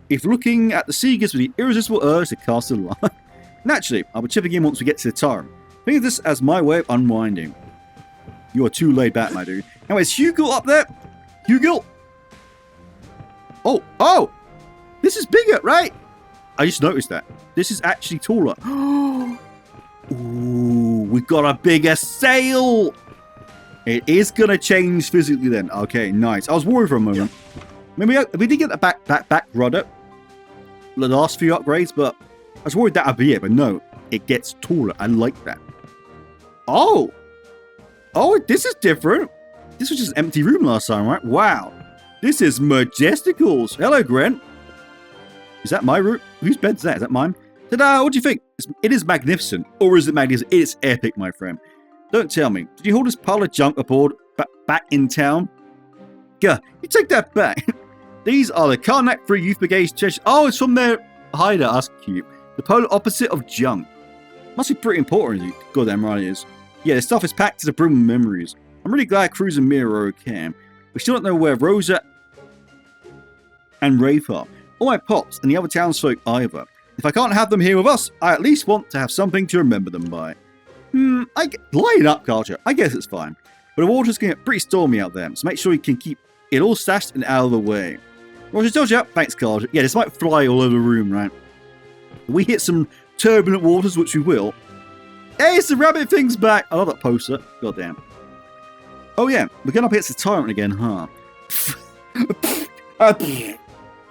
if looking at the sea gives me the irresistible urge to cast a line. Naturally, I'll be chipping in once we get to the tyrant. Think of this as my way of unwinding. You are too laid back, my dude. Now, is Hugo up there? Hugo? Oh! This is bigger, right? I just noticed that. This is actually taller. Ooh, we've got a bigger sail! It is going to change physically then. Okay, nice. I was worried for a moment. Maybe we did get the back rudder. The last few upgrades, but I was worried that would be it. But no, it gets taller. I like that. Oh, this is different. This was just an empty room last time, right? Wow. This is majesticals. Hello, Grant. Is that my room? Whose bed's that? Is that mine? Ta-da! What do you think? It is magnificent. Or is it magnificent? It's epic, my friend. Don't tell me. Did you hold this pile of junk aboard back in town? Gah, you take that back. These are the Carnac Free Youth Brigade treasures. Oh, it's from their hideout. That's cute. The polar opposite of junk. Must be pretty important. Goddamn right it is. Yeah, the stuff is packed to the brim with memories. I'm really glad Cruz and Mira are okay. We still don't know where Rosa and Rafe are. Or my pops and the other townsfolk either. If I can't have them here with us, I at least want to have something to remember them by. Line up, Karja. I guess it's fine. But the water's getting pretty stormy out there, so make sure you can keep it all stashed and out of the way. Roger, told you. Thanks, Karja. Yeah, this might fly all over the room, right? If we hit some turbulent waters, which we will. Hey, it's the rabbit thing's back. I love that poster. Goddamn. Oh yeah, we're going up against the tyrant again, huh?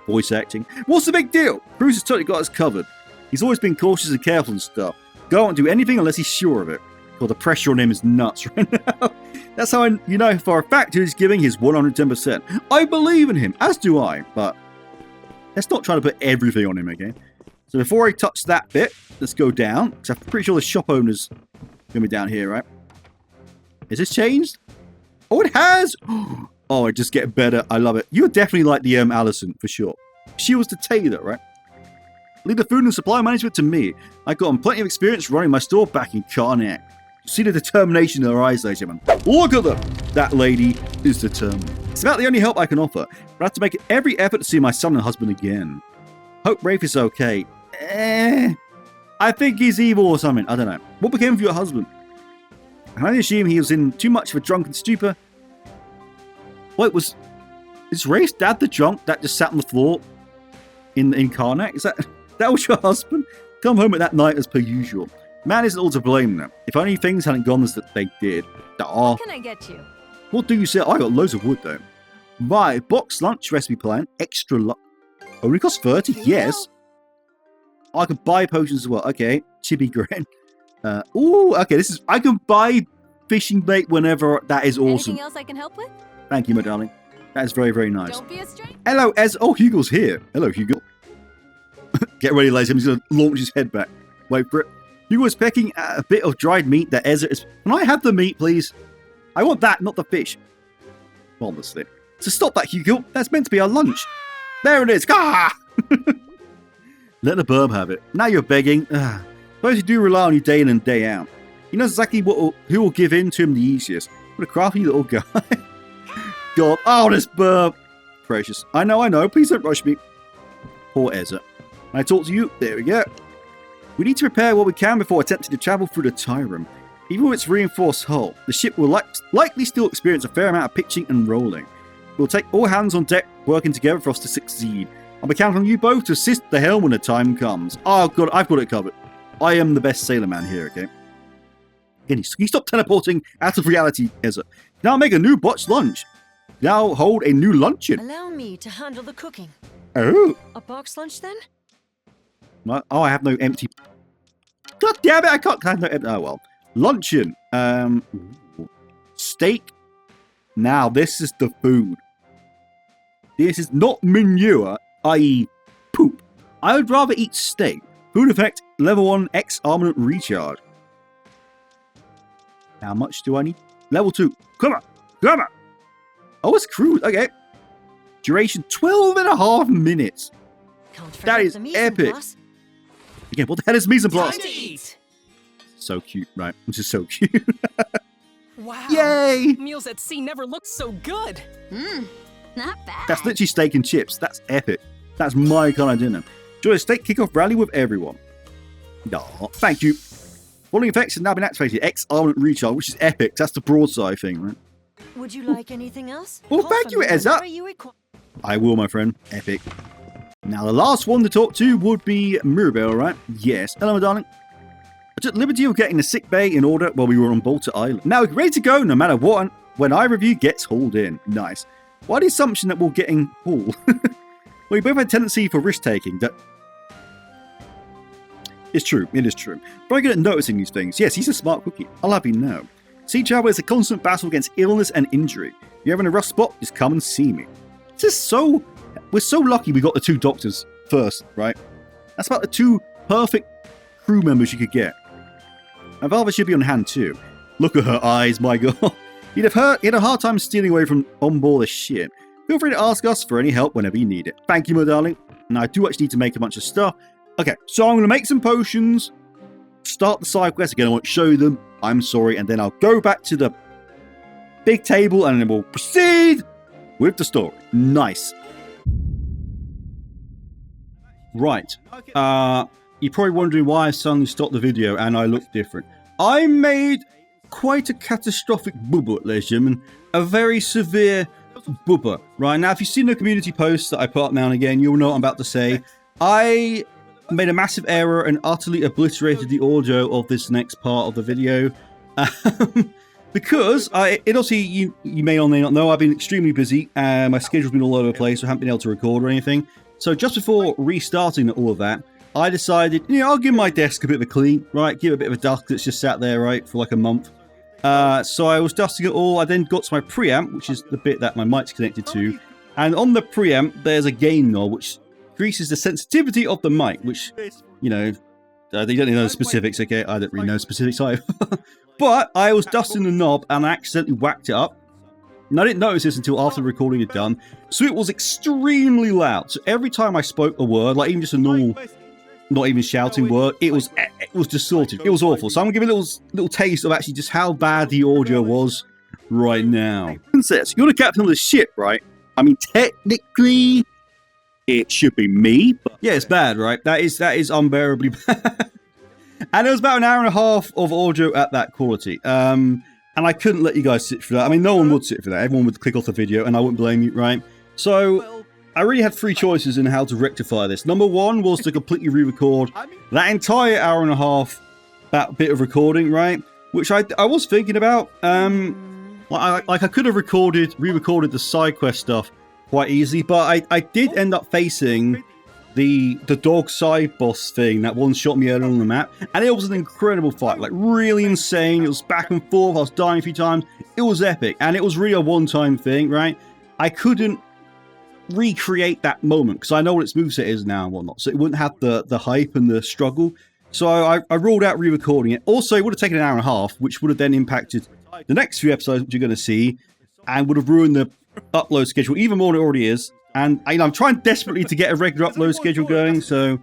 Voice acting. What's the big deal? Cruz has totally got us covered. He's always been cautious and careful and stuff. Go won't do anything unless he's sure of it. Well, the pressure on him is nuts right now. That's how you know for a fact he's giving his 110%. I believe in him, as do I, but let's not try to put everything on him again. So before I touch that bit, let's go down, because I'm pretty sure the shop owner's going to be down here, right? Is this changed? Oh, it has! Oh, it just gets better. I love it. You're definitely like the Allison, for sure. She was the tailor, right? Leave the food and supply management to me. I've gotten plenty of experience running my store back in Carnac. See the determination in her eyes, ladies and gentlemen. Look at them! That lady is determined. It's about the only help I can offer, but I have to make every effort to see my son and husband again. Hope Rafe is okay. I think he's evil or something. I don't know. What became of your husband? I can only assume he was in too much of a drunken stupor. Wait, is Rafe's dad the drunk that just sat on the floor in Carnac? Is that was your husband? Come home at that night as per usual. Man isn't all to blame now. If only things hadn't gone as they did. What can I get you? What do you say? I got loads of wood though. My box lunch recipe plan, extra only costs 30? Yes. I can buy potions as well. Okay, chibi grin. Ooh, okay, I can buy fishing bait whenever. That is awesome. Anything else I can help with? Thank you, my darling. That is very, very nice. Don't be a stranger. Hello, oh, Hugo's here. Hello, Hugo. Get ready, ladies. He's going to launch his head back. Wait for it. Hugo is pecking at a bit of dried meat that Ezra is... Can I have the meat, please? I want that, not the fish. Honestly. So stop that, Hugo. That's meant to be our lunch. There it is. Ah! Let the burb have it. Now you're begging. Suppose you do rely on you day in and day out. He knows exactly who will give in to him the easiest. What a crafty little guy. God. Oh, this burb. Precious. I know. Please don't rush me. Poor Ezra. When I talk to you, there we go. We need to prepare what we can before attempting to travel through the Tyrant. Even with its reinforced hull, the ship will likely still experience a fair amount of pitching and rolling. We'll take all hands on deck working together for us to succeed. I'll be counting on you both to assist the helm when the time comes. Oh God, I've got it covered. I am the best sailor man here, okay? Can you stop teleporting out of reality, Ezra? Now make a new botched lunch. Now hold a new luncheon. Allow me to handle the cooking. Oh. A box lunch then? Oh, I have no empty... God damn it, I can't have no empty... Oh, well. Luncheon. Steak. Now, this is the food. This is not manure, i.e. poop. I would rather eat steak. Food effect, level 1 X armament recharge. How much do I need? Level 2. Come on. Oh, it's crude. Okay. Duration 12.5 minutes. That is epic. Again, what the hell is mise en place? Time to eat. So cute, right? This is so cute. Wow. Yay! Meals at sea never looked so good. Not bad. That's literally steak and chips. That's epic. That's my kind of dinner. Enjoy a steak kickoff rally with everyone. Oh, thank you. Following effects have now been activated. X armament recharge, which is epic. That's the broadside thing, right? Would you like anything else? Well, thank you, Ezra. I will, my friend. Epic. Now, the last one to talk to would be Mirabelle, right? Yes. Hello, my darling. I took the liberty of getting the sick bay in order while we were on Balta Island. Now, we're ready to go no matter what when our review gets hauled in. Nice. Why the assumption that we're getting hauled? Well, we both have a tendency for risk-taking. That it's true. It is true. Very good at noticing these things. Yes, he's a smart cookie. I'll have you know. Sea travel is a constant battle against illness and injury. If you're having a rough spot, just come and see me. We're so lucky we got the 2 doctors first, right? That's about the 2 perfect crew members you could get. My father should be on hand too. Look at her eyes, my God. He'd had a hard time stealing away from on board the ship. Feel free to ask us for any help whenever you need it. Thank you, my darling. Now, I do actually need to make a bunch of stuff. Okay, so I'm going to make some potions, start the side quest. Again, I won't show them. I'm sorry. And then I'll go back to the big table and then we'll proceed with the story. Nice. Right. You're probably wondering why I suddenly stopped the video and I look different. I made quite a catastrophic booba, ladies and gentlemen. A very severe booba. Right, now if you've seen the community posts that I put up now and again, you'll know what I'm about to say. I made a massive error and utterly obliterated the audio of this next part of the video. Because, it also, you may or may not know, I've been extremely busy and my schedule's been all over the place, so I haven't been able to record or anything. So just before restarting all of that, I decided, I'll give my desk a bit of a clean, right? Give it a bit of a dust that's just sat there, right, for like a month. So I was dusting it all. I then got to my preamp, which is the bit that my mic's connected to. And on the preamp, there's a gain knob, which increases the sensitivity of the mic, which, they don't know the specifics, okay? I don't really know specifics either. But I was dusting the knob and I accidentally whacked it up. And I didn't notice this until after the recording had done. So it was extremely loud. So every time I spoke a word, like even just a normal, not even shouting word, it was distorted. It was awful. So I'm going to give a little taste of actually just how bad the audio was right now. Princess, you're the captain of the ship, right? I mean, technically, it should be me. But yeah, it's bad, right? That is unbearably bad. And it was about an hour and a half of audio at that quality. And I couldn't let you guys sit for that. I mean, no one would sit for that. Everyone would click off the video, and I wouldn't blame you, right? So I really had 3 choices in how to rectify this. Number 1 was to completely re-record that entire hour and a half, that bit of recording, right? Which I was thinking about. Like I could have re-recorded the side quest stuff quite easily, but I did end up facing the dog side boss thing that one shot me earlier on the map, and it was an incredible fight, like really insane. It was back and forth. I was dying a few times. It was epic, and it was really a one-time thing, right? I couldn't recreate that moment because I know what its moveset is now and whatnot, so it wouldn't have the hype and the struggle. So I ruled out re-recording it. Also, it would have taken an hour and a half, which would have then impacted the next few episodes, which you're going to see, and would have ruined the upload schedule even more than it already is. And I'm trying desperately to get a regular upload schedule going, so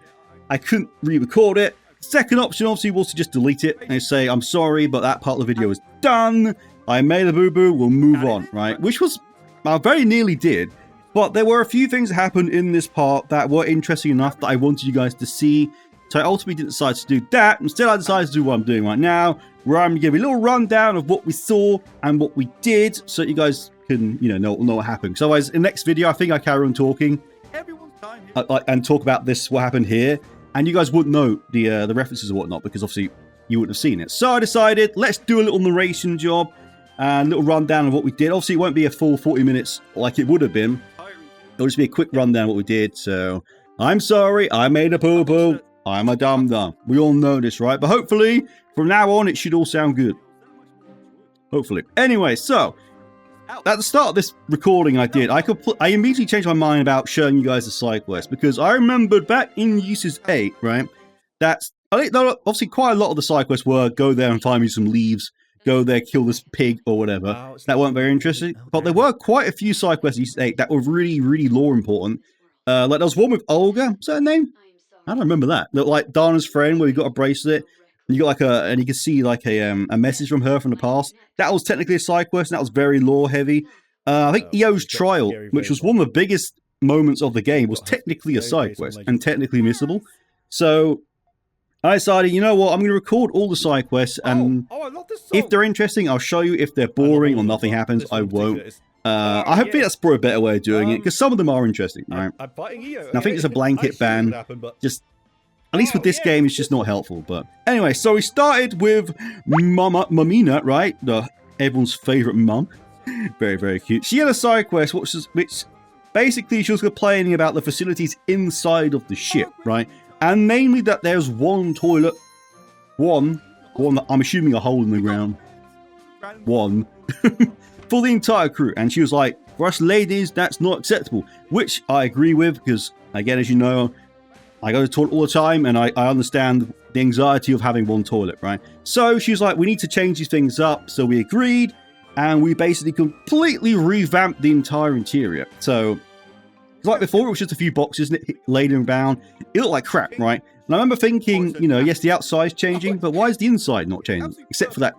I couldn't re-record it. Second option, obviously, was to just delete it and say, I'm sorry, but that part of the video is done. I made a boo-boo, we'll move on, right? Which was, I very nearly did. But there were a few things that happened in this part that were interesting enough that I wanted you guys to see. So I ultimately didn't decide to do that. Instead, I decided to do what I'm doing right now, where I'm going to give you a little rundown of what we saw and what we did, so that you guys can, know what happened. So otherwise, in the next video, I think I carry on talking and talk about this, what happened here, and you guys wouldn't know the references and whatnot, because obviously you wouldn't have seen it. So I decided, let's do a little narration job and a little rundown of what we did. Obviously, it won't be a full 40 minutes like it would have been. It'll just be a quick rundown of what we did. So I'm sorry, I made a poo-poo. I'm a dum-dum. We all know this, right? But hopefully, from now on, it should all sound good. Hopefully. Anyway, so at the start of this recording I did, I immediately changed my mind about showing you guys the side quest, because I remembered back in Uses 8, right, that's, I think obviously quite a lot of the side quests were go there and find me some leaves, go there, kill this pig or whatever. That weren't very interesting. But there were quite a few side quests in Uses 8 that were really, really lore important. Like there was one with Olga, is that her name? I don't remember that. Looked like Dana's friend, where you got a bracelet, and you got and you can see like a message from her from the past. That was technically a side quest, and that was very lore heavy. I think EO's trial, which was one of the biggest moments of the game, was technically a side quest and technically missable. So I decided, you know what, I'm going to record all the side quests, and if they're interesting, I'll show you. If they're boring or nothing happens, I won't. I hope that's probably a better way of doing it, because some of them are interesting, right? And I think it's a blanket ban. Just, at least with this game, it's just not helpful. But anyway, so we started with Momina, right? Everyone's favorite mum. Very, very cute. She had a side quest, which basically she was complaining about the facilities inside of the ship, right? And mainly that there's one toilet, one that I'm assuming a hole in the ground, one. For the entire crew. And she was like, for us ladies, that's not acceptable, which I agree with, because again, as you know, I go to the toilet all the time, and I understand the anxiety of having one toilet, right? So she was like, we need to change these things up. So we agreed, and we basically completely revamped the entire interior. So like before, it was just a few boxes laid around. It looked like crap, right? And I remember thinking, yes, the outside's changing, but why is the inside not changing, except for that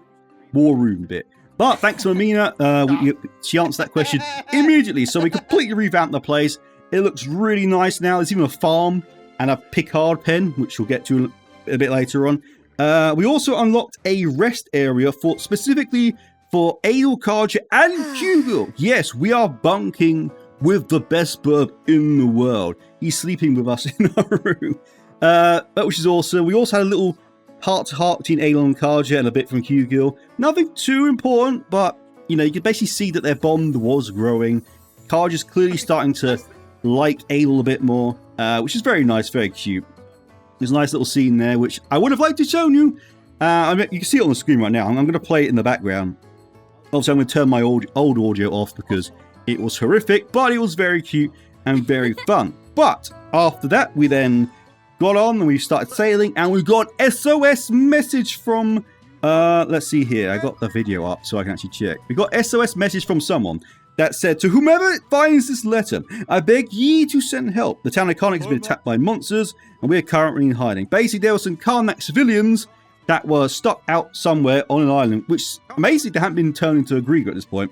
war room bit? But thanks to Momina, she answered that question immediately. So we completely revamped the place. It looks really nice now. There's even a farm and a Picard pen, which we'll get to a bit later on. We also unlocked a rest area specifically for Adol, Karja, and Griegr. Yes, we are bunking with the best bird in the world. He's sleeping with us in our room, which is awesome. We also had a little heart-to-heart between Adol and Karja and a bit from Griegr. Nothing too important, but, you could basically see that their bond was growing. Karja's clearly starting to like Adol a bit more, which is very nice, very cute. There's a nice little scene there, which I would have liked to show you. You can see it on the screen right now. I'm going to play it in the background. Obviously, I'm going to turn my old audio off because it was horrific, but it was very cute and very fun. But after that, we then got on and we started sailing, and we got SOS message from let's see here, I got the video up so I can actually check. We got SOS message from someone that said, to whomever finds this letter, I beg ye to send help. The town of Carnac has been attacked by monsters, and we are currently in hiding. Basically, there were some Carnac civilians that were stuck out somewhere on an island, which amazingly they hadn't been turned into a Griegr at this point.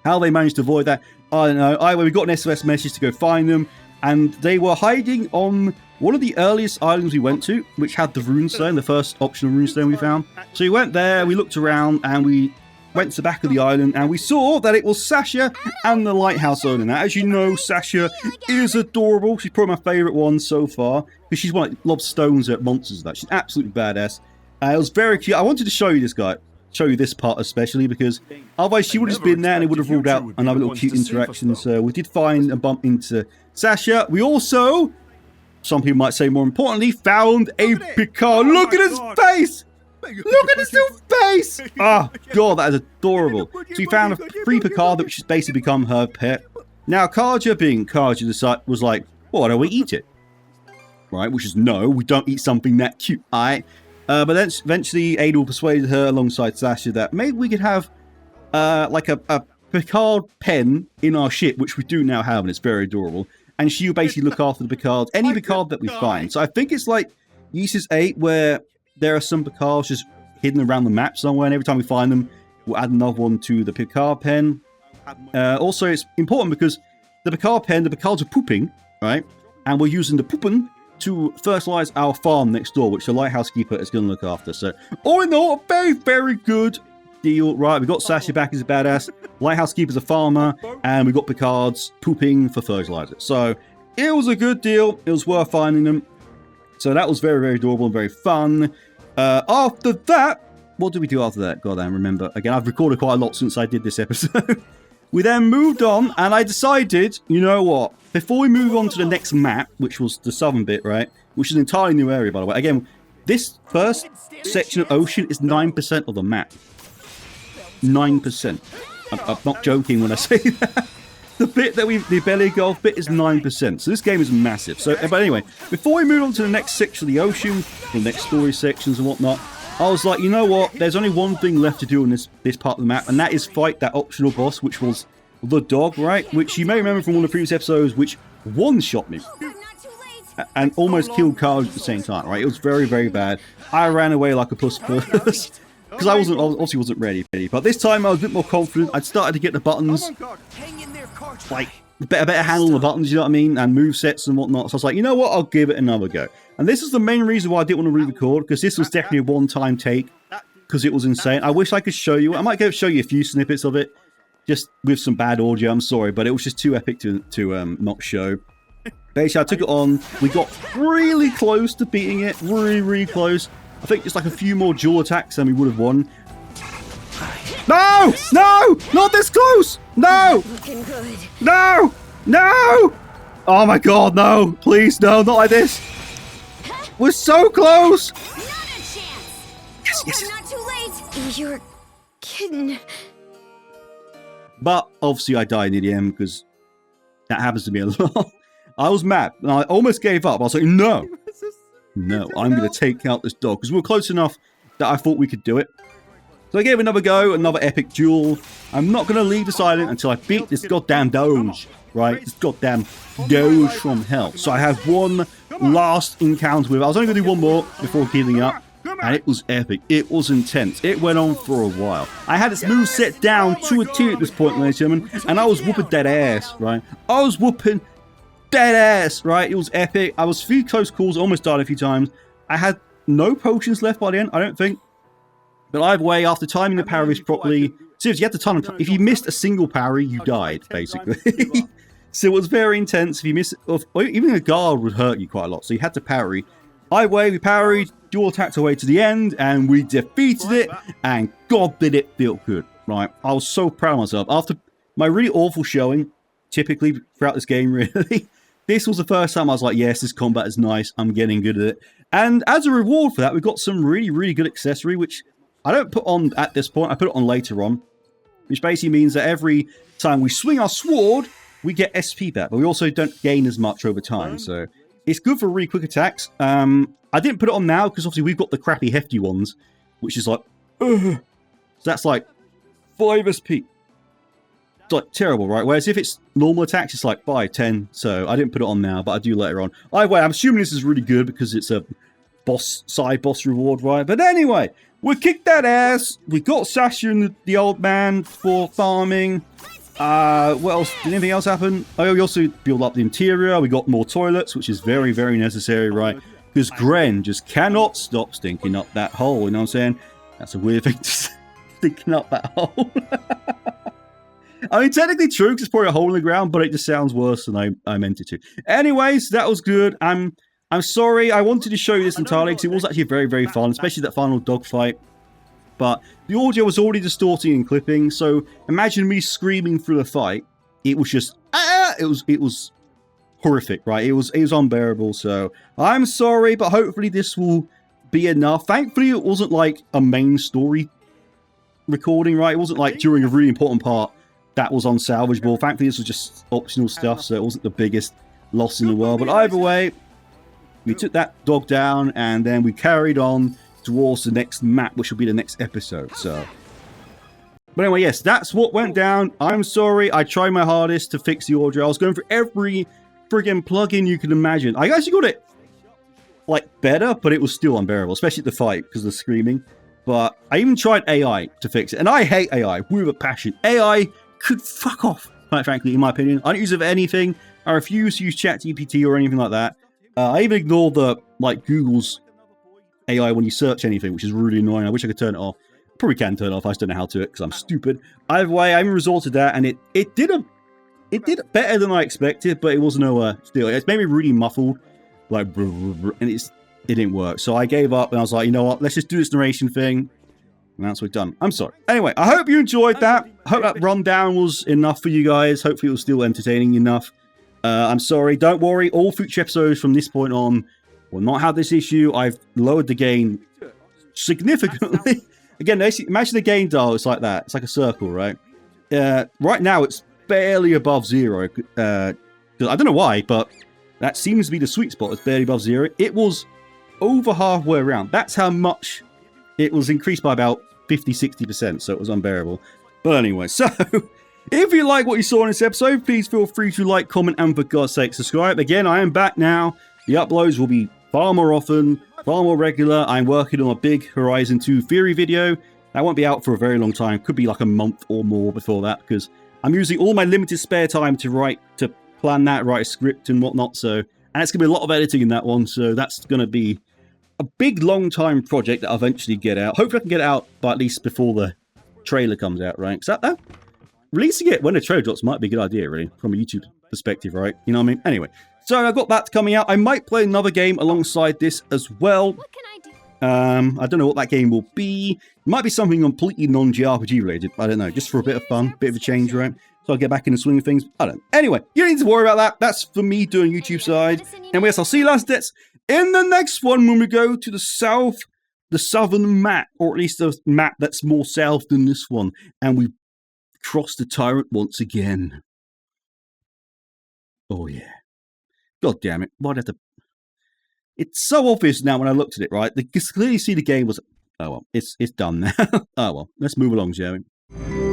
How they managed to avoid that, I don't know. Either we got an SOS message to go find them, and they were hiding on one of the earliest islands we went to, which had the runestone, the first optional runestone we found. So we went there, we looked around, and we went to the back of the island and we saw that it was Sasha and the lighthouse owner. Now, as you know, Sasha is adorable. She's probably my favourite one so far because she's one that lobs stones at monsters and that. She's absolutely badass. It was very cute. I wanted to show you this guy, show you this part especially because otherwise she would have just been there and it would have ruled out another little cute interaction. So we did find and bump into Sasha. We also, some people might say more importantly, found a Picard. Look at his face! Look at his little face! Oh, God, that is adorable. So we found a free Picard, which has basically become her pet. Now, Karja, being Karja, was like, well, why don't we eat it? Right, which is no, we don't eat something that cute, alright? But then eventually Adol persuaded her alongside Sasha that maybe we could have like a Picard pen in our ship, which we do now have, and it's very adorable. And she will basically look after the Picards, any Picard that we find. So I think it's like Uses 8, where there are some Picards just hidden around the map somewhere, and every time we find them, we'll add another one to the Picard pen. Also, it's important because the Picard pen, the Picards are pooping, right? And we're using the pooping to fertilize our farm next door, which the lighthouse keeper is going to look after. So, all in all, a very, very good deal. Right, we got Sasha back as a badass, lighthouse keeper's a farmer, and we got Picards pooping for fertilizer. So, it was a good deal. It was worth finding them. So that was very, very adorable and very fun. After that, what did we do after that? God, I don't remember. Again, I've recorded quite a lot since I did this episode. We then moved on, and I decided, you know what? Before we move on to the next map, which was the southern bit, right? Which is an entirely new area, by the way. Again, this first section of ocean is 9% of the map. 9%. I'm not joking when I say that. The bit that the belly golf bit is 9%. So this game is massive. So, but anyway, before we move on to the next section of the ocean, the next story sections and whatnot, I was like, you know what? There's only one thing left to do on this part of the map, and that is fight that optional boss, which was the dog, right? Which you may remember from one of the previous episodes, which one-shot me and almost killed Carl at the same time, right? It was very, very bad. I ran away like a puss first because I obviously wasn't ready. But this time I was a bit more confident. I'd started to get the buttons, like better handle the buttons, you know what I mean, and move sets and whatnot. So I was like, you know what? I'll give it another go. And this is the main reason why I didn't want to re-record, because this was definitely a one-time take, because it was insane. I wish I could show you. I might go show you a few snippets of it, just with some bad audio. I'm sorry, but it was just too epic to not show. Basically, I took it on. We got really close to beating it. Really, really close. I think just like a few more dual attacks and we would have won. No! No! Not this close! No! Looking good. No! No! Oh my god, no! Please, no, not like this! We're so close! Not a chance! Yes. Not too late! You're kidding. But obviously I died in the end because that happens to me a lot. I was mad and I almost gave up. I was like, no, I'm going to take out this dog because we were close enough that I thought we could do it. So I gave another go, another epic duel. I'm not going to leave this island until I beat this goddamn Doge, right? This goddamn Doge from hell. So I have one last encounter with it. I was only going to do one more before giving up. And it was epic. It was intense. It went on for a while. I had its move set down to a T at this point, ladies and gentlemen, and I was whooping dead ass, right? I was whooping dead ass, right? It was epic. I was a few close calls, almost died a few times. I had no potions left by the end, I don't think. But either way, after timing the parries properly, seriously, you had to time them. If you missed a single parry, you died, basically. So it was very intense. If you missed, even a guard would hurt you quite a lot, so you had to parry. Either way, we parried, dual attacked our way to the end, and we defeated it, and God did it feel good, right? I was so proud of myself. After my really awful showing, typically throughout this game, really, this was the first time I was like, yes, this combat is nice, I'm getting good at it. And as a reward for that, we got some really, really good accessory, which I don't put on at this point, I put it on later on, which basically means that every time we swing our sword, we get SP back, but we also don't gain as much over time, so it's good for really quick attacks. I didn't put it on now because obviously we've got the crappy hefty ones, which is like, ugh. So that's like 5 SP. It's like terrible, right? Whereas if it's normal attacks, it's like 5, 10. So I didn't put it on now, but I do later on. Either way, I'm assuming this is really good because it's a side boss reward, right? But anyway, we kicked that ass. We got Sasha and the old man for farming. What else? Did anything else happen? Oh, we also built up the interior. We got more toilets, which is very, very necessary, right? Because Gren just cannot stop stinking up that hole, you know what I'm saying? That's a weird thing to say. sticking up that hole. I mean, technically true, because it's probably a hole in the ground, but it just sounds worse than I meant it to. Anyways, that was good. I'm sorry. I wanted to show you this entirely, because it was actually very, very fun, especially that final dogfight. But the audio was already distorting and clipping, so imagine me screaming through the fight. It was just, it was horrific, right? It was unbearable, so I'm sorry, but hopefully this will be enough. Thankfully, it wasn't like a main story recording, right? It wasn't like during a really important part that was unsalvageable. Thankfully, this was just optional stuff, so it wasn't the biggest loss in the world. But either way, we took that dog down, and then we carried on towards the next map, which will be the next episode, so... But anyway, yes, that's what went down. I'm sorry, I tried my hardest to fix the audio. I was going for every friggin' plugin you can imagine. I actually got it, like, better, but it was still unbearable, especially at the fight, because of the screaming. But I even tried AI to fix it, and I hate AI with a passion. AI could fuck off, quite frankly, in my opinion. I don't use it for anything. I refuse to use ChatGPT or anything like that. I even ignore the, like, Google's AI when you search anything, which is really annoying. I wish I could turn it off. Probably can turn it off. I just don't know how to do it because I'm stupid. Either way, I even resorted to that, and it did better than I expected, but it was nowhere still. It's made me really muffled, like, and it didn't work. So I gave up, and I was like, you know what? Let's just do this narration thing. And that's what we've done. I'm sorry. Anyway, I hope you enjoyed that. I hope that rundown was enough for you guys. Hopefully it was still entertaining enough. I'm sorry. Don't worry. All future episodes from this point on will not have this issue. I've lowered the gain significantly. Again, imagine the gain dial. It's like that. It's like a circle, right? Right now, it's barely above 0. I don't know why, but that seems to be the sweet spot. It's barely above 0. It was over halfway around. That's how much it was increased by about 50-60%, so it was unbearable. But anyway, so if you like what you saw in this episode, please feel free to like, comment, and for God's sake, subscribe. Again, I am back now. The uploads will be far more often, far more regular. I'm working on a big Horizon 2 theory video. That won't be out for a very long time. Could be like a month or more before that, because I'm using all my limited spare time to plan that, write a script and whatnot. So, and it's going to be a lot of editing in that one. So that's going to be a big, long time project that I'll eventually get out. Hopefully I can get it out, but at least before the trailer comes out, right? So that releasing it when the trailer drops might be a good idea, really, from a YouTube perspective, right? You know what I mean? Anyway, so I've got that coming out. I might play another game alongside this as well. What can I do? I don't know what that game will be. It might be something completely non-JRPG related. I don't know, just for a bit of fun, bit of a change, right? So I'll get back in the swing of things. I don't know. Anyway, you don't need to worry about that. That's for me doing YouTube side. And yes, I'll see you lads in the next one when we go to the southern map, or at least a map that's more south than this one. And we cross the tyrant once again. Oh yeah. God damn it. Why'd I have to... It's so obvious now when I looked at it, right? You can clearly see the game was... Oh well, it's done now. Oh well, let's move along, shall we?